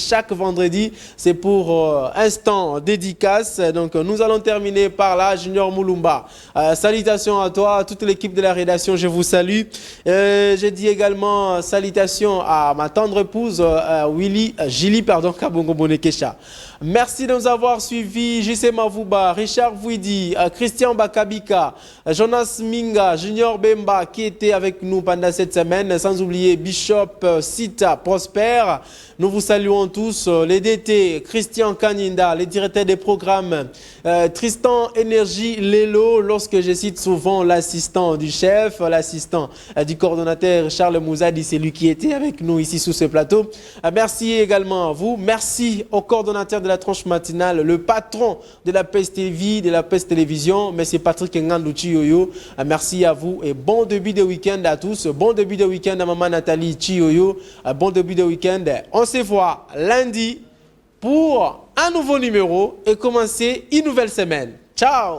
c'est pour instant dédicace. Donc, nous allons terminer par là. Junior Moulumba, salutations à toi, à toute l'équipe de la rédaction, je vous salue. Je dis également salutations à ma tendre épouse, Gili Kabongo Bonekesha. Merci de nous avoir suivis. JC Mavouba, Richard Vouidi, Christian Bakabika, Jonas Minga, Junior Bemba qui était avec nous pendant cette semaine. Sans oublier Bishop Sita Prosper. Nous vous saluons tous. Les DT, Christian Kaninda, les directeurs des programmes, Tristan Énergie Lelo, lorsque je cite souvent l'assistant du chef, l'assistant du coordonnateur Charles Mouzadi, c'est lui qui était avec nous ici sous ce plateau. Merci également à vous. Merci au coordonnateur de la tranche matinale, le patron de la Pace TV, de la Pace Télévision, M. Patrick Ngandou Chioyo. Merci à vous et bon début de week-end à tous. Bon début de week-end à maman Nathalie Chioyo. Bon début de week-end. On se voit lundi pour un nouveau numéro et commencer une nouvelle semaine. Ciao!